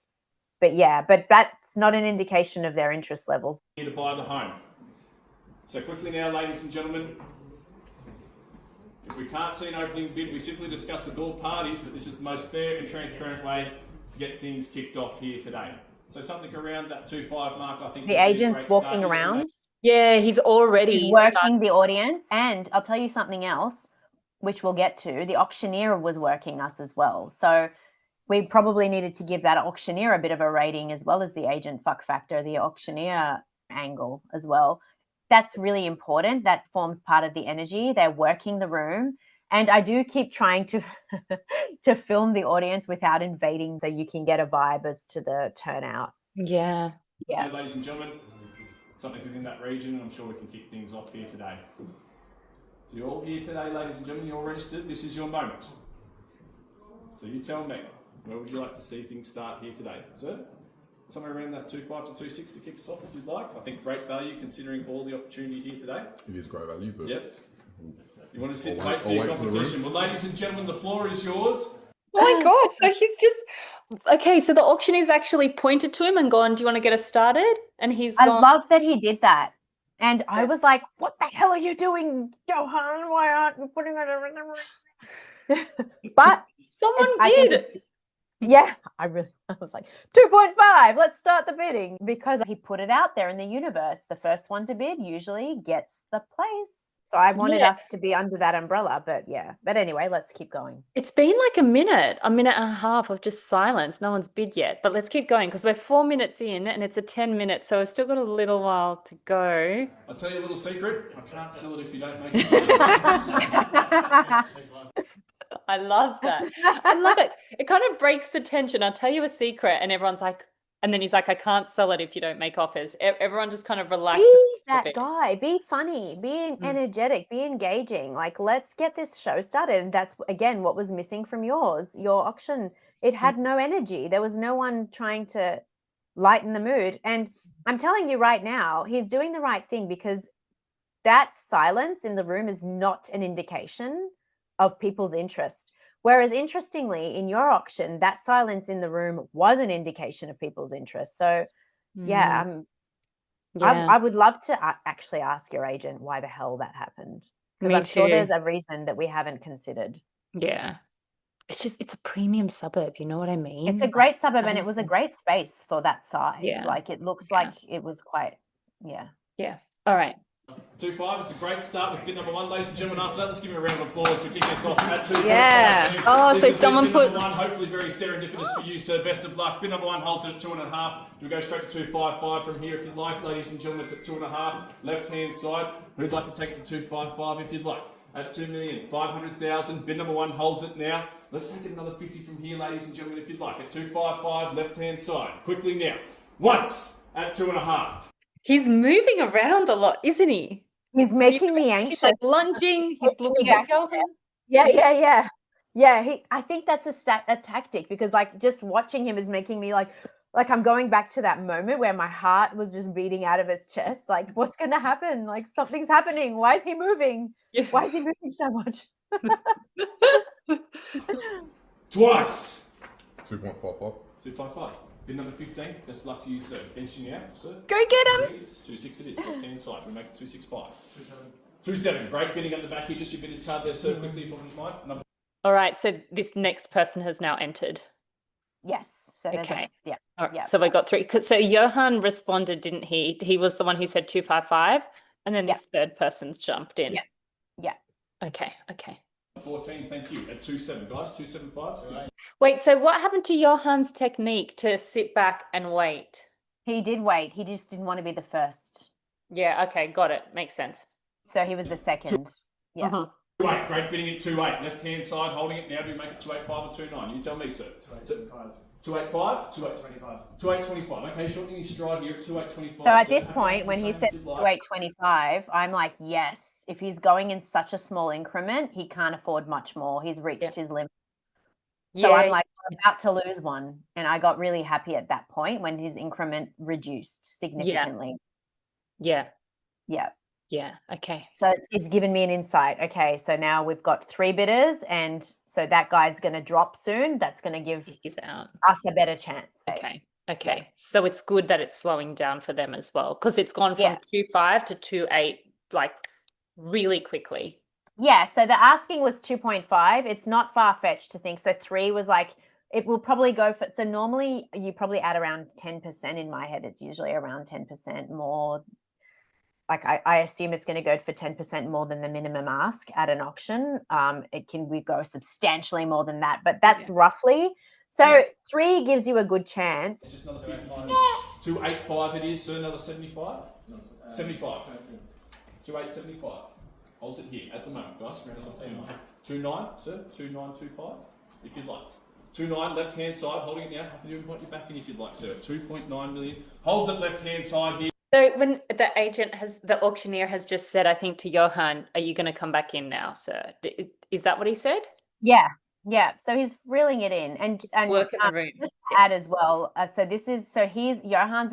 But yeah, but that's not an indication of their interest levels. Here to buy the home. So quickly now, ladies and gentlemen, if we can't see an opening bid, we simply discuss with all parties that this is the most fair and transparent way to get things kicked off here today. So something around that 2.5 mark, I think. The agent's walking around. Yeah, he's already working the audience. And I'll tell you something else, which we'll get to. The auctioneer was working us as well. So we probably needed to give that auctioneer a bit of a rating, as well as the agent fuck factor, the auctioneer angle as well. That's really important. That forms part of the energy. They're working the room. And I do keep trying to to film the audience without invading, so you can get a vibe as to the turnout. Yeah. Hey, ladies and gentlemen, something within that region, and I'm sure we can kick things off here today. So you're all here today, ladies and gentlemen, you're all registered. This is your moment. So you tell me, where would you like to see things start here today? Sir? Somewhere around that 2.5 to 2.6 to kick us off if you'd like. I think great value considering all the opportunity here today. It is great value, but... Yep. You want to sit and wait for your competition. Well, ladies and gentlemen, the floor is yours. Oh my God. So he's just, okay, so the auctioneer's actually pointed to him and gone, do you want to get us started? And he's gone. I love that he did that. And I was like, what the hell are you doing, Johan? Why aren't you putting it in? But someone did. Yeah, I was like 2.5, let's start the bidding, because he put it out there in the universe. The first one to bid usually gets the place. So I wanted Yeah. us to be under that umbrella, but yeah. But anyway, let's keep going. It's been like a minute and a half of just silence. No one's bid yet, but let's keep going because we're 4 minutes in and it's a 10-minute, so we've still got a little while to go. I'll tell you a little secret. I can't sell it if you don't make it. I love that. I love it. It kind of breaks the tension. I'll tell you a secret, and everyone's like, and then he's like, I can't sell it if you don't make offers. Everyone just kind of relaxes. Be a that bit. guy. Be funny. Be energetic. Be engaging. Like, let's get this show started. And that's, again, what was missing from yours. Your auction, it had no energy. There was no one trying to lighten the mood. And I'm telling you right now, he's doing the right thing, because that silence in the room is not an indication of people's interest. Whereas, interestingly, in your auction, that silence in the room was an indication of people's interest. So, yeah, Yeah. I would love to actually ask your agent why the hell that happened, because Me I'm sure there's too. a reason that we haven't considered. Yeah. It's a premium suburb, you know what I mean? It's a Like, great suburb, and it was a Paddington. great space for that size. Yeah. Like, it looked Yeah. like it was quite, yeah. Yeah. All right. 2-5. It's a great start with bid number 1, ladies and gentlemen. After that, let's give him a round of applause for kicking us off at 2.5. Yeah. Oh, This so is someone bid number put- 1, hopefully very serendipitous for you, sir. Best of luck. Bid number 1 holds it at 2.5. Do we go straight to 2.55 from here if you'd like, ladies and gentlemen? It's at 2.5, left-hand side. Who'd like to take it to 2.55 if you'd like? At 2,500,000. Bid number 1 holds it now. Let's take it another 50 from here, ladies and gentlemen, if you'd like. At 2.55, left-hand side. Quickly now. Once at 2.5. He's moving around a lot, isn't he? He's making me He's anxious. like lunging. He's looking at Johan. Yeah. I think that's a tactic, because like just watching him is making me like I'm going back to that moment where my heart was just beating out of his chest. Like, what's going to happen? Like, something's happening. Why is he moving? Yeah. Why is he moving so much? Twice. 2.55. 2.55. Bid number 15. Best of luck to you, sir. Against you now, sir. Go get him. 2.6 it is. Left-hand side. We make it 2.65. 2.7. Great bidding at the back here. Just your bidder's card there, sir. Quickly, if you wouldn't mind. Number All right. So this next person has now entered. Yes. So there's Okay. yeah. All right. Yeah. So we got 3. So Johan responded, didn't he? He was the one who said 2.55, and then this third person's jumped in. Yeah. Yeah. Okay. 14. Thank you. At 2.7, guys. 2.75. Wait. So what happened to Johan's technique to sit back and wait? He did wait. He just didn't want to be the first. Yeah. Okay. Got it. Makes sense. So he was the second. Yeah. 2.8. Great bidding at 2.8. Left-hand side. Holding it now. Do we make it 2.85 or 2.9? You tell me, sir. 2.85? 2.825. Okay, shortening your stride here at 2.825. So at this point, when he said 2.825, I'm like, yes, if he's going in such a small increment, he can't afford much more. He's reached his limit. So I'm like, I'm about to lose one. And I got really happy at that point when his increment reduced significantly. Yeah. Okay. So it's given me an insight. Okay, so now we've got 3 bidders, and so that guy's going to drop soon. That's going to give He's out. us a better chance. Okay. So it's good that it's slowing down for them as well, because it's gone from 2.5 to 2.8 like really quickly. Yeah, so the asking was 2.5. It's not far-fetched to think. So 3 was like, it will probably go for, so normally you probably add around 10%. In my head, it's usually around 10% more. Like I assume it's going to go for 10% more than the minimum ask at an auction. We go substantially more than that, but that's roughly. So 3 gives you a good chance. Just another 55. 2.85 it is, sir. Another 75? 75. 2.875. Holds it here at the moment, guys. Round us off 2.9. 2.9, sir. 2.925, if you'd like. 2.9, left-hand side. Holding it now. Happy to invite you back in if you'd like, sir. 2.9 million. Holds it left-hand side here. So when the auctioneer has just said, I think to Johan, are you going to come back in now, sir? Is that what he said? Yeah. So he's reeling it in, and Work in the room. just to add as well. Johan's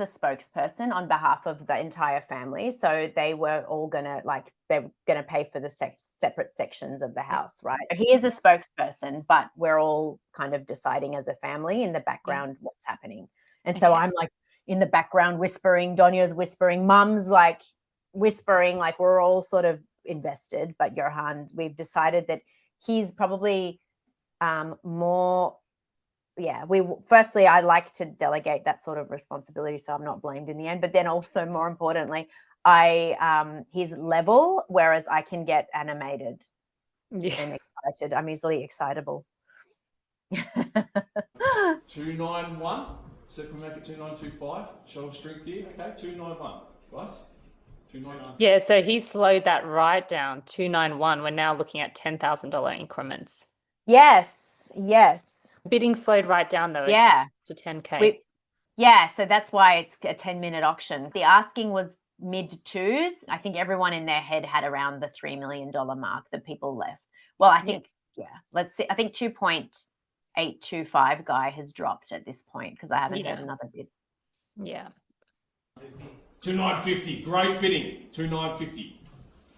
a spokesperson on behalf of the entire family. So they were all they're gonna pay for the separate sections of the house, right? So he is a spokesperson, but we're all kind of deciding as a family in the background what's happening. And so I'm like in the background whispering, Donya's whispering, Mum's like whispering, like we're all sort of invested. But Johan, we've decided that he's probably more firstly, I like to delegate that sort of responsibility so I'm not blamed in the end. But then also, more importantly, his level, whereas I can get animated and excited. I'm easily excitable. 291. So can we make it 2925? Show of strength here. Okay, 291, guys. 291. Yeah, so he slowed that right down. 291. We're now looking at $10,000 increments. Yes. Bidding slowed right down though. Yeah. To 10K. So that's why it's a 10-minute auction. The asking was mid twos. I think everyone in their head had around the $3 million mark that people left. Well, I think, let's see. I think 2.825 guy has dropped at this point because I haven't heard another bid. Yeah. 2950. Great bidding. 2950.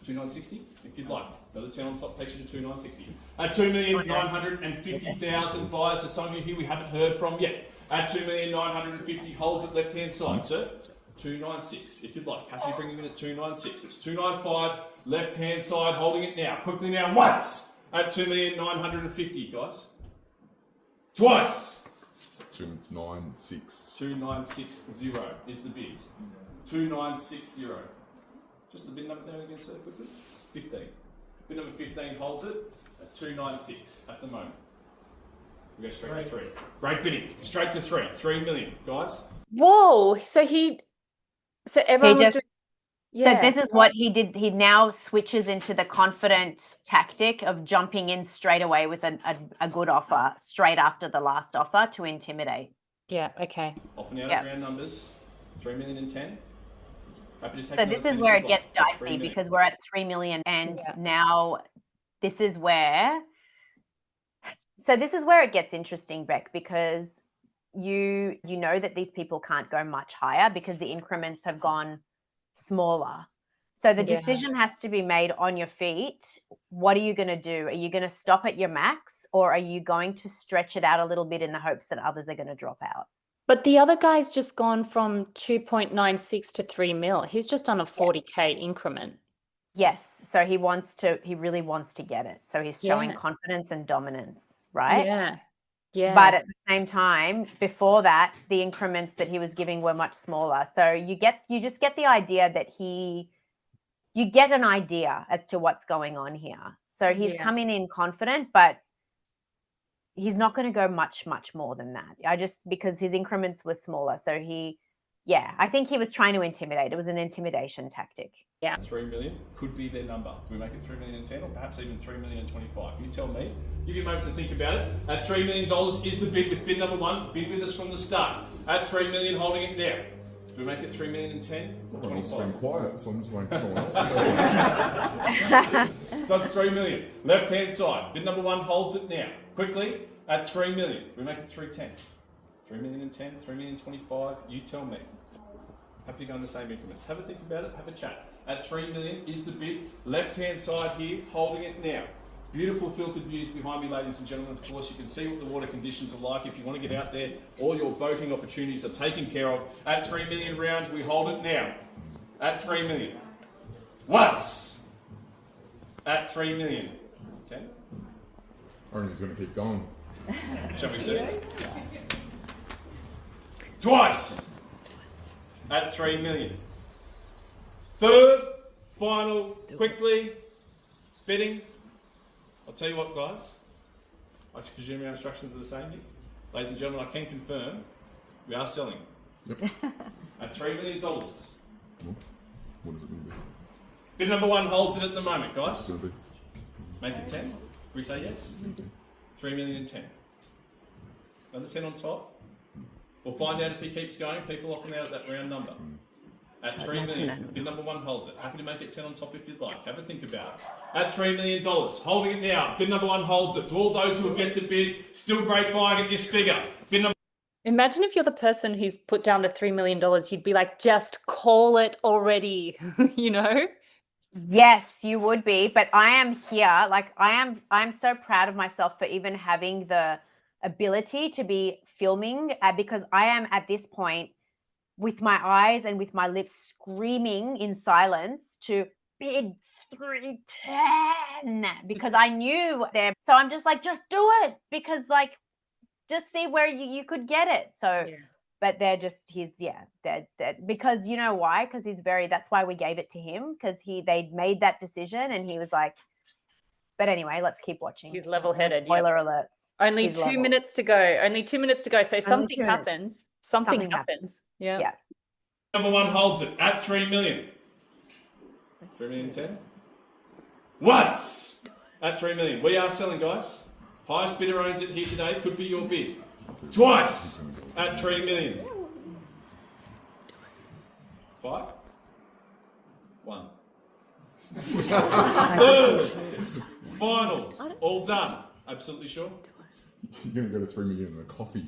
2960, if you'd like. Another 10 on top takes you to 2960. At 2,950,000 buyers. There's some of you here we haven't heard from yet. At 2,950,000 holds at left hand side, sir. 296, if you'd like. Happy bringing in at 296. It's 295, left hand side, holding it now. Quickly now, once at 2,950,000, guys. Twice. 296. 2960 is the bid. 2960. Just the bid number there again, sir, quickly. 15. Bid number 15 holds it at 296 at the moment. We go straight to 3. Great bidding. Straight to 3. 3 million, guys. Whoa. So everyone was doing. So this is what he did. He now switches into the confident tactic of jumping in straight away with a good offer straight after the last offer to intimidate. Yeah, okay. Often out of round numbers. 3 million and 10. So this is where it gets dicey because we're at 3 million and now this is where it gets interesting, Bec, because you know that these people can't go much higher because the increments have gone smaller. So the decision has to be made on your feet. What are you going to do? Are you going to stop at your max or are you going to stretch it out a little bit in the hopes that others are going to drop out? But the other guy's just gone from 2.96 to 3 mil. He's just done a 40K increment. Yes. So he really wants to get it. So he's showing confidence and dominance, right? Yeah. Yeah. But at the same time, before that, the increments that he was giving were much smaller. So you just get the idea that you get an idea as to what's going on here. So he's coming in confident, but he's not going to go much more than that. Because his increments were smaller. So I think he was trying to intimidate. It was an intimidation tactic. Yeah. 3 million could be their number. Do we make it 3 million and 10 or perhaps even 3 million and 25? You tell me. Give you a moment to think about it. At $3 million is the bid with bid number 1. Bid with us from the start. At 3 million, holding it now. Do we make it 3 million and 10 or 25? It's been quiet, so I'm just waiting for someone else to say So it's 3 million. Left hand side. Bid number 1 holds it now. Quickly, at 3 million. We make it 310. 3 million and 10, 3 million and 25. You tell me. Happy to go in the same increments. Have a think about it. Have a chat. At 3 million is the bid. Left hand side here, holding it now. Beautiful filtered views behind me, ladies and gentlemen. Of course, you can see what the water conditions are like. If you want to get out there, all your boating opportunities are taken care of. At 3 million round, we hold it now. At 3 million. Once. At 3 million. 10. I reckon he's going to keep going. Shall we see? Twice. At 3 million. Third, final, quickly, bidding. I'll tell you what, guys. I presume our instructions are the same here. Ladies and gentlemen, I can confirm we are selling. Yep. At $3 million. What is it going to be? Bid number 1 holds it at the moment, guys. It's going to be. Make it 10. We say yes? 3 million and 10. Another 10 on top. We'll find out if he keeps going. People often out at that round number. At 3 million, bid number 1 holds it. Happy to make it 10 on top if you'd like. Have a think about it. At $3 million, holding it now. Bid number 1 holds it. To all those who have yet to bid, still great buying at this figure. Bid number. Imagine if you're the person who's put down the $3 million, you'd be like, just call it already, you know? Yes, you would be. But I am here. Like I'm so proud of myself for even having the ability to be filming because I am at this point with my eyes and with my lips screaming in silence to bid 310 because I knew there. So I'm just like, just do it because like just see where you could get it. So, Yeah. but they're because you know why? Because that's why we gave it to him, because they made that decision and he was like, but anyway, let's keep watching. He's level-headed. Yeah. Spoiler alerts. Only He's 2 level. minutes to go. Only 2 minutes to go. So something 2 minutes. happens. Something Something happens. Yeah. Yeah. Number one holds it at 3 million. 3 million 10. Once at 3 million. We are selling, guys. Highest bidder owns it here today. Could be your bid. Twice at 3 million. 5. 1. Third. Final. All done. Absolutely sure. You're going to go to 3 million in a coffee.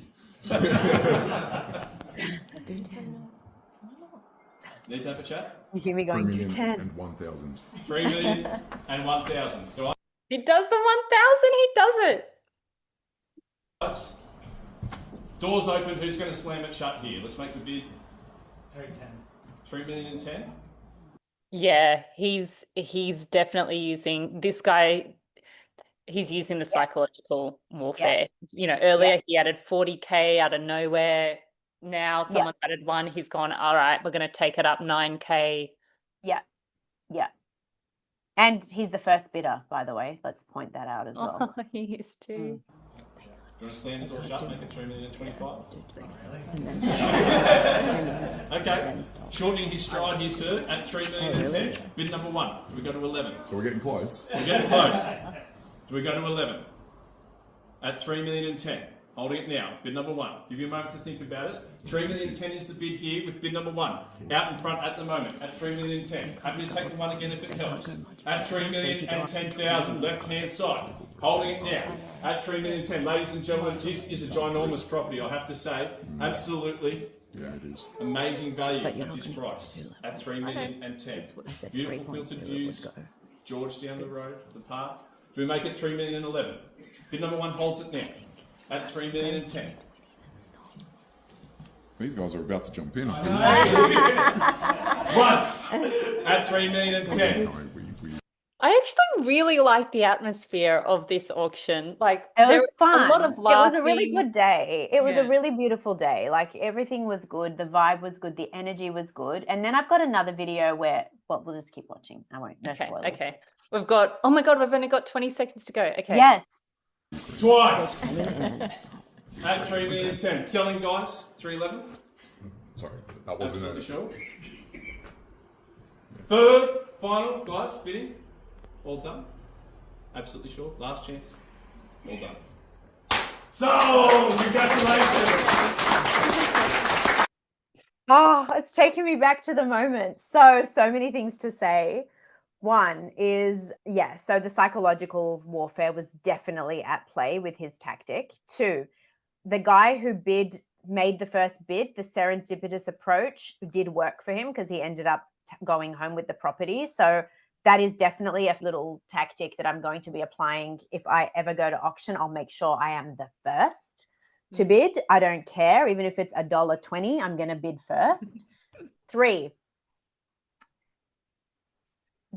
Need to have a chat? You hear me 3 going, million 10. and 1,000. 3 million and 1,000. Do I? He does the 1,000. He does it. Guys, doors open. Who's going to slam it shut here? Let's make the bid. 310. 3 million and 10. Yeah, he's definitely using this guy. He's using the psychological warfare. You know, earlier he added 40K out of nowhere. Now someone's added 1. He's gone, all right, we're going to take it up 9K. Yeah. Yeah. And he's the first bidder, by the way. Let's point that out as well. Oh, he is too. Do you want to slam the door shut, make it 3 million and 25? Okay, shortening his stride here, sir, at 3 million and 10. Bid number 1. Do we go to 11? So we're getting close. We're getting close. Do we go to 11? At 3 million and 10. Holding it now. Bid number 1. Give you a moment to think about it. 3 million and 10 is the bid here with bid number 1. Out in front at the moment at 3 million and 10. Happy to take the 1 again if it helps. At 3 million and 10,000. Left hand side. Holding it now. At 3 million and 10. Ladies and gentlemen, this is a ginormous property, I have to say. Absolutely. Yeah, it is. Amazing value at this price. At 3 million and 10. Beautiful filtered views. George down the road, the park. Do we make it 3 million and 11? Bid number 1 holds it now. At 3 million and 10. These guys are about to jump in. Once at 3 million and 10. I actually really like the atmosphere of this auction. Like, It there was fun. a lot of It was a really laughing. good day. It was a Yeah. really beautiful day. Like, everything was good. The vibe was good. The energy was good. And then I've got another video where, well, we'll just keep watching. I won't. No Okay, spoilers. okay. We've got, oh my God, we've only got 20 seconds to go. Okay. Yes. Twice. At 3 million and 10. Selling, guys. 311. Sorry, that wasn't Absolutely it. sure. Third, final, guys, bidding. All done. Absolutely sure. Last chance. All done. So, congratulations. Oh, it's taking me back to the moment. So many things to say. One is, so the psychological warfare was definitely at play with his tactic. 2, the guy who made the first bid, the serendipitous approach did work for him because he ended up going home with the property. So that is definitely a little tactic that I'm going to be applying. If I ever go to auction, I'll make sure I am the first to bid. I don't care. Even if it's $1.20, I'm going to bid first. 3,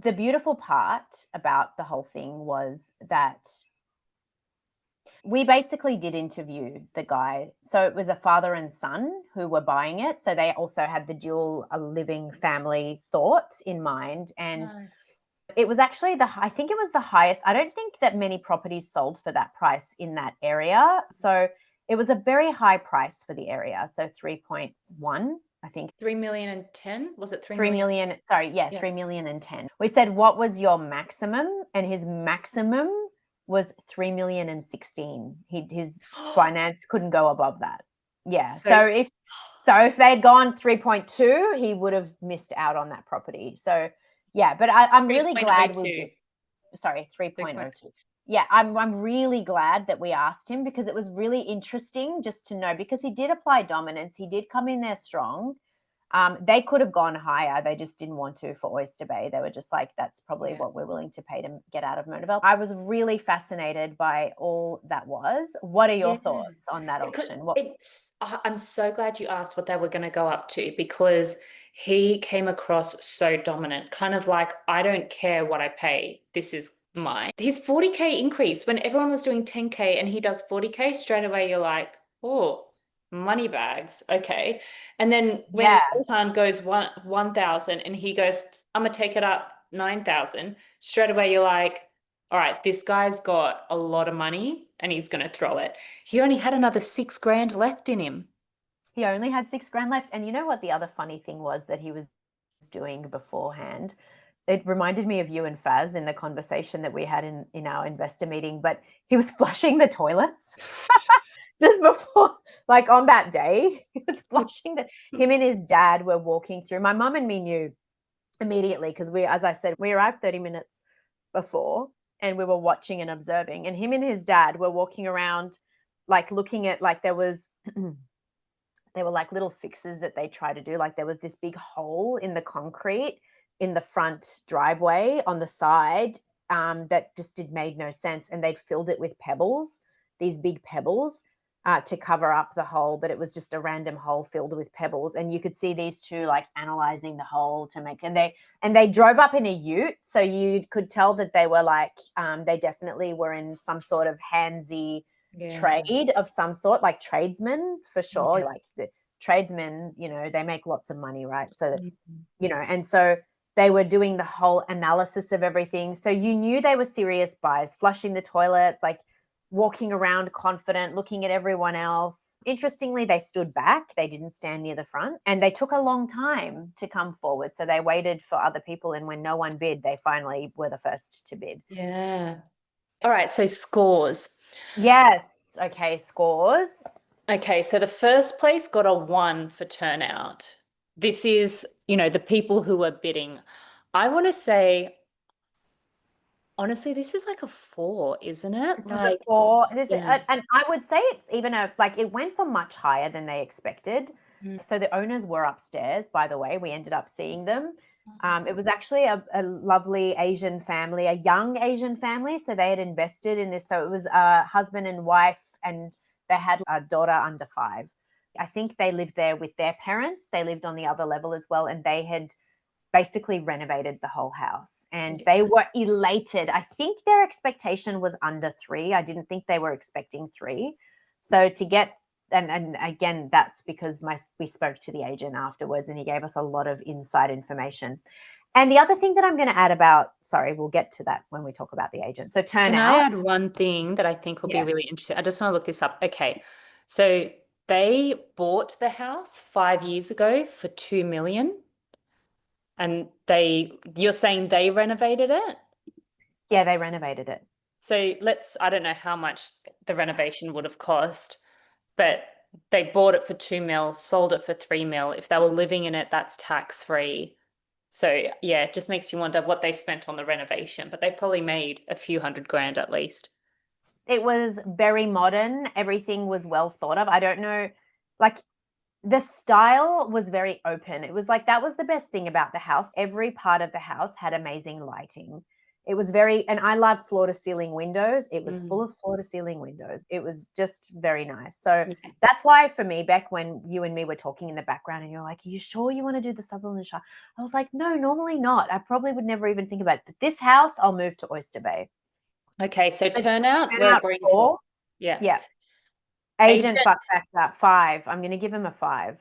the beautiful part about the whole thing was that we basically did interview the guy. So it was a father and son who were buying it. So they also had the dual living family thought in mind. And it was actually I think it was the highest. I don't think that many properties sold for that price in that area. So it was a very high price for the area. So 3.1. I think 3 million and 10? Was it 3 3 million? million. Sorry, 3 million and 10. We said, what was your maximum? And his maximum was 3 million and 16. His finance couldn't go above that. Yeah. So if they'd gone 3.2, he would have missed out on that property. So yeah, but I'm really glad we did. Sorry, 3.02. Yeah, I'm really glad that we asked him, because it was really interesting just to know, because he did apply dominance. He did come in there strong. They could have gone higher. They just didn't want to for Oyster Bay. They were just like, that's probably what we're willing to pay to get out of Mona. I was really fascinated by all that was. What are your thoughts on that auction? I'm so glad you asked what they were going to go up to, because he came across so dominant, kind of like, I don't care what I pay. This is mind. His 40K increase when everyone was doing 10K and he does 40K, straight away you're like, oh, money bags. Okay. And then when Yeah. Johan goes 1,000 and he goes, I'm gonna take it up 9,000, straight away you're like, all right, this guy's got a lot of money and he's gonna throw it. He only had another 6 grand left in him. He only had 6 grand left. And you know what the other funny thing was that he was doing beforehand? It reminded me of you and Faz in the conversation that we had in our investor meeting, but he was flushing the toilets just before, like on that day, he was flushing him and his dad were walking through. My mum and me knew immediately because as I said, we arrived 30 minutes before and we were watching and observing, and him and his dad were walking around, like looking at, like there was they were like little fixes that they try to do. Like there was this big hole in the concrete in the front driveway on the side that just made no sense. And they'd filled it with pebbles, these big pebbles to cover up the hole. But it was just a random hole filled with pebbles. And you could see these two like analyzing the hole to make, and they drove up in a ute. So you could tell that they were like, they definitely were in some sort of handsy trade of some sort, like tradesmen for sure. Like the tradesmen, they make lots of money, right? So that, and so they were doing the whole analysis of everything. So you knew they were serious buyers, flushing the toilets, like walking around confident, looking at everyone else. Interestingly, they stood back. They didn't stand near the front, and they took a long time to come forward. So they waited for other people, and when no one bid, they finally were the first to bid. Yeah. All right, so scores. Yes. Okay, scores. Okay, so the first place got a 1 for turnout. This is, the people who were bidding. I want to say, honestly, this is like a 4, isn't it? This is a 4. And I would say it's even it went for much higher than they expected. So the owners were upstairs, by the way. We ended up seeing them. It was actually a lovely Asian family, a young Asian family. So they had invested in this. So it was a husband and wife, and they had a daughter under 5. I think they lived there with their parents. They lived on the other level as well. And they had basically renovated the whole house, and they were elated. I think their expectation was under 3. I didn't think they were expecting 3. So to get, and again, that's because we spoke to the agent afterwards and he gave us a lot of inside information. And the other thing that I'm going to add we'll get to that when we talk about the agent. So turnout. Can I add one thing that I think will be really interesting? I just want to look this up. Okay. So they bought the house 5 years ago for 2 million. And you're saying they renovated it? Yeah, they renovated it. So I don't know how much the renovation would have cost, but they bought it for 2 mil, sold it for 3 mil. If they were living in it, that's tax free. So yeah, it just makes you wonder what they spent on the renovation, but they probably made a few $100,000 at least. It was very modern. Everything was well thought of. I don't know, like the style was very open. It was like, that was the best thing about the house. Every part of the house had amazing lighting. It was and I love floor to ceiling windows. It was full of floor to ceiling windows. It was just very nice. So that's why for me, Bec, when you and me were talking in the background and you're like, are you sure you want to do the Sutherland Shire? I was like, no, normally not. I probably would never even think about it. But this house, I'll move to Oyster Bay. Okay, so turnout, we're agreeing 4. Yeah. Yeah. Agent fucked that 5. I'm going to give him a 5.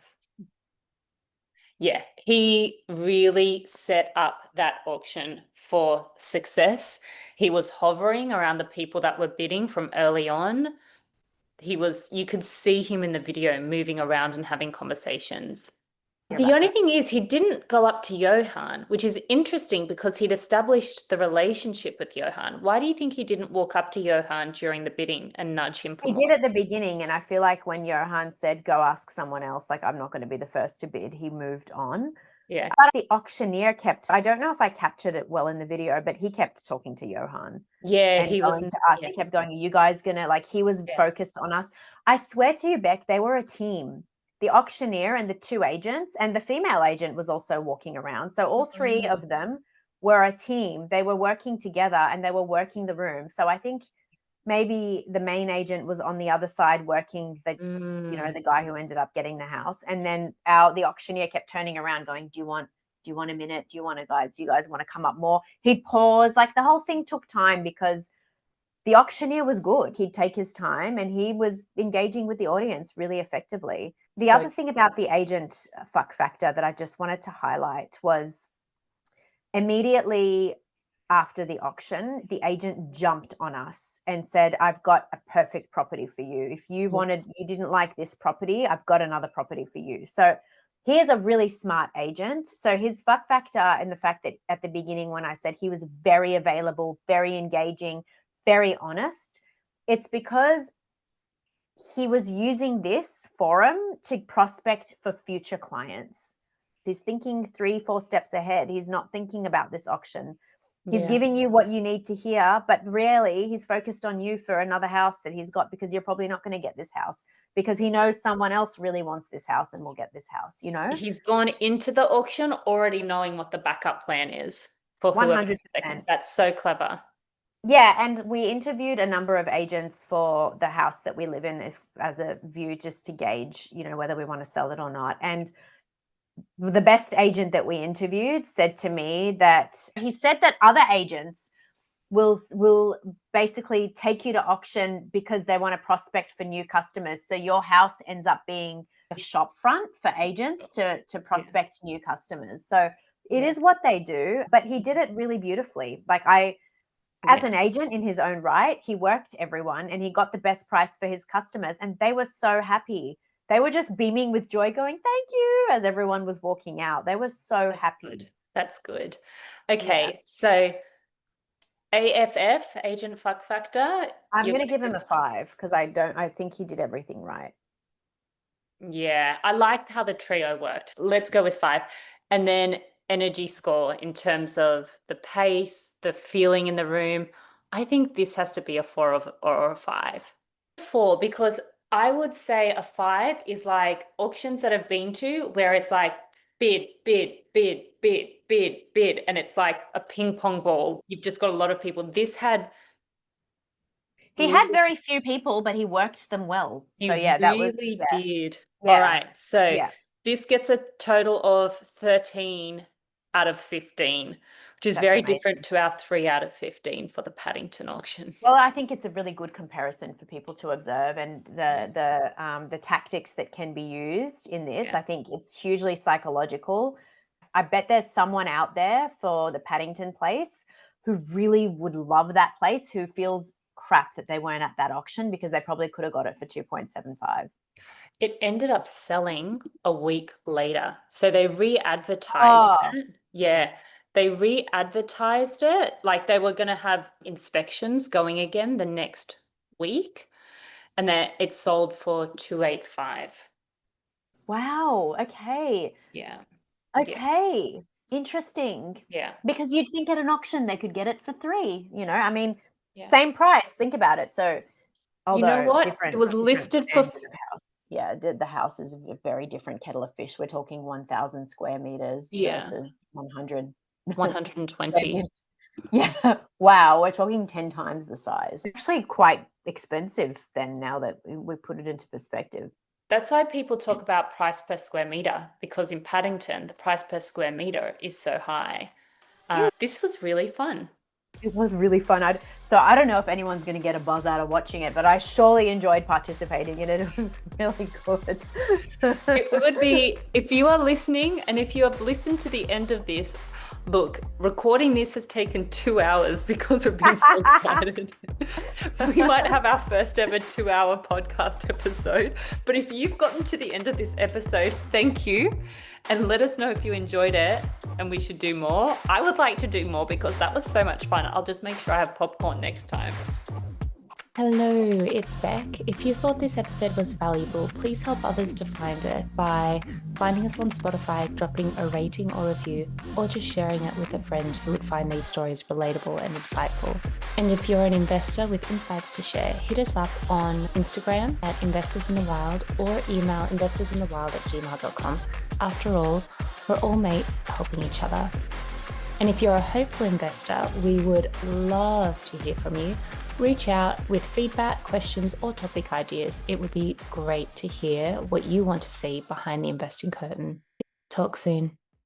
Yeah, he really set up that auction for success. He was hovering around the people that were bidding from early on. You could see him in the video moving around and having conversations. The only thing is he didn't go up to Johan, which is interesting because he'd established the relationship with Johan. Why do you think he didn't walk up to Johan during the bidding and nudge him? He did at the beginning, and I feel like when Johan said, go ask someone else, like, I'm not going to be the first to bid, he moved on. Yeah. But the auctioneer I don't know if I captured it well in the video, but he kept talking to Johan. Yeah, and he going was to us. He kept going, are you guys going to, like, he was focused on us. I swear to you, Bec, they were a team. The auctioneer and the 2 agents, and the female agent was also walking around. So all 3 of them were a team. They were working together and they were working the room. So I think maybe the main agent was on the other side working the guy who ended up getting the house. And then the auctioneer kept turning around going, do you want Do you want a minute? Do you want to, guys? Do you guys want to come up more? He'd pause. Like the whole thing took time because the auctioneer was good. He'd take his time and he was engaging with the audience really effectively. The other thing about the agent fuck factor that I just wanted to highlight was immediately after the auction, the agent jumped on us and said, I've got a perfect property for you. If you didn't like this property, I've got another property for you. So he is a really smart agent. So his fuck factor and the fact that at the beginning when I said he was very available, very engaging, very honest, it's because he was using this forum to prospect for future clients. He's thinking 3-4 steps ahead. He's not thinking about this auction. He's giving you what you need to hear, but really he's focused on you for another house that he's got because you're probably not going to get this house because he knows someone else really wants this house and will get this house, you know? He's gone into the auction already knowing what the backup plan is for whoever. 100%. That's so clever. Yeah, and we interviewed a number of agents for the house that we live in as a view just to gauge, you know, whether we want to sell it or not. And the best agent that we interviewed said to me that he said that other agents will basically take you to auction because they want to prospect for new customers. So your house ends up being a shop front for agents to prospect new customers. So it is what they do, but he did it really beautifully. Like as an agent in his own right, he worked everyone and he got the best price for his customers and they were so happy. They were just beaming with joy going, thank you, as everyone was walking out. They were so happy. Good. That's good. Okay, so AFF, agent fuck factor. I'm going to give him a 5 because I think he did everything right. Yeah, I liked how the trio worked. Let's go with 5. And then energy score in terms of the pace, the feeling in the room. I think this has to be a 4 or a 5. 4, because I would say a 5 is like auctions that I've been to where it's like bid, bid, bid, bid, bid, bid, and it's like a ping pong ball. You've just got a lot of people. This had... He had very few people, but he worked them well. So yeah, that was... He really did. Yeah. All right, so this gets a total of 13 out of 15, which is very different to our 3 out of 15 for the Paddington auction. Well, I think it's a really good comparison for people to observe and the tactics that can be used in this. I think it's hugely psychological. I bet there's someone out there for the Paddington place who really would love that place, who feels crap that they weren't at that auction because they probably could have got it for 2.75. It ended up selling a week later. So they re-advertised it. Yeah. They re-advertised it. Like they were going to have inspections going again the next week. And then it sold for 285. Wow. Okay. Yeah. Okay. Interesting. Yeah. Because you'd think at an auction they could get it for 3, you know, I mean, same price. Think about it. So, you know what? It was listed for... Yeah, the house is a very different kettle of fish. We're talking 1,000 square meters versus 120. Yeah. Wow. We're talking 10 times the size. It's actually quite expensive then now that we put it into perspective. That's why people talk about price per square meter, because in Paddington, the price per square meter is so high. This was really fun. It was really fun. So I don't know if anyone's going to get a buzz out of watching it, but I surely enjoyed participating in it. It was really good. It would be, if you are listening and if you have listened to the end of this, look, recording this has taken 2 hours because we've been so excited. We might have our first ever 2-hour podcast episode. But if you've gotten to the end of this episode, thank you. And let us know if you enjoyed it and we should do more. I would like to do more because that was so much fun. I'll just make sure I have popcorn next time. Hello, it's Bec. If you thought this episode was valuable, please help others to find it by finding us on Spotify, dropping a rating or review, or just sharing it with a friend who would find these stories relatable and insightful. And if you're an investor with insights to share, hit us up on Instagram at investorsinthewild or email investorsinthewild@gmail.com. After all, we're all mates helping each other. And if you're a hopeful investor, we would love to hear from you. Reach out with feedback, questions, or topic ideas. It would be great to hear what you want to see behind the investing curtain. Talk soon.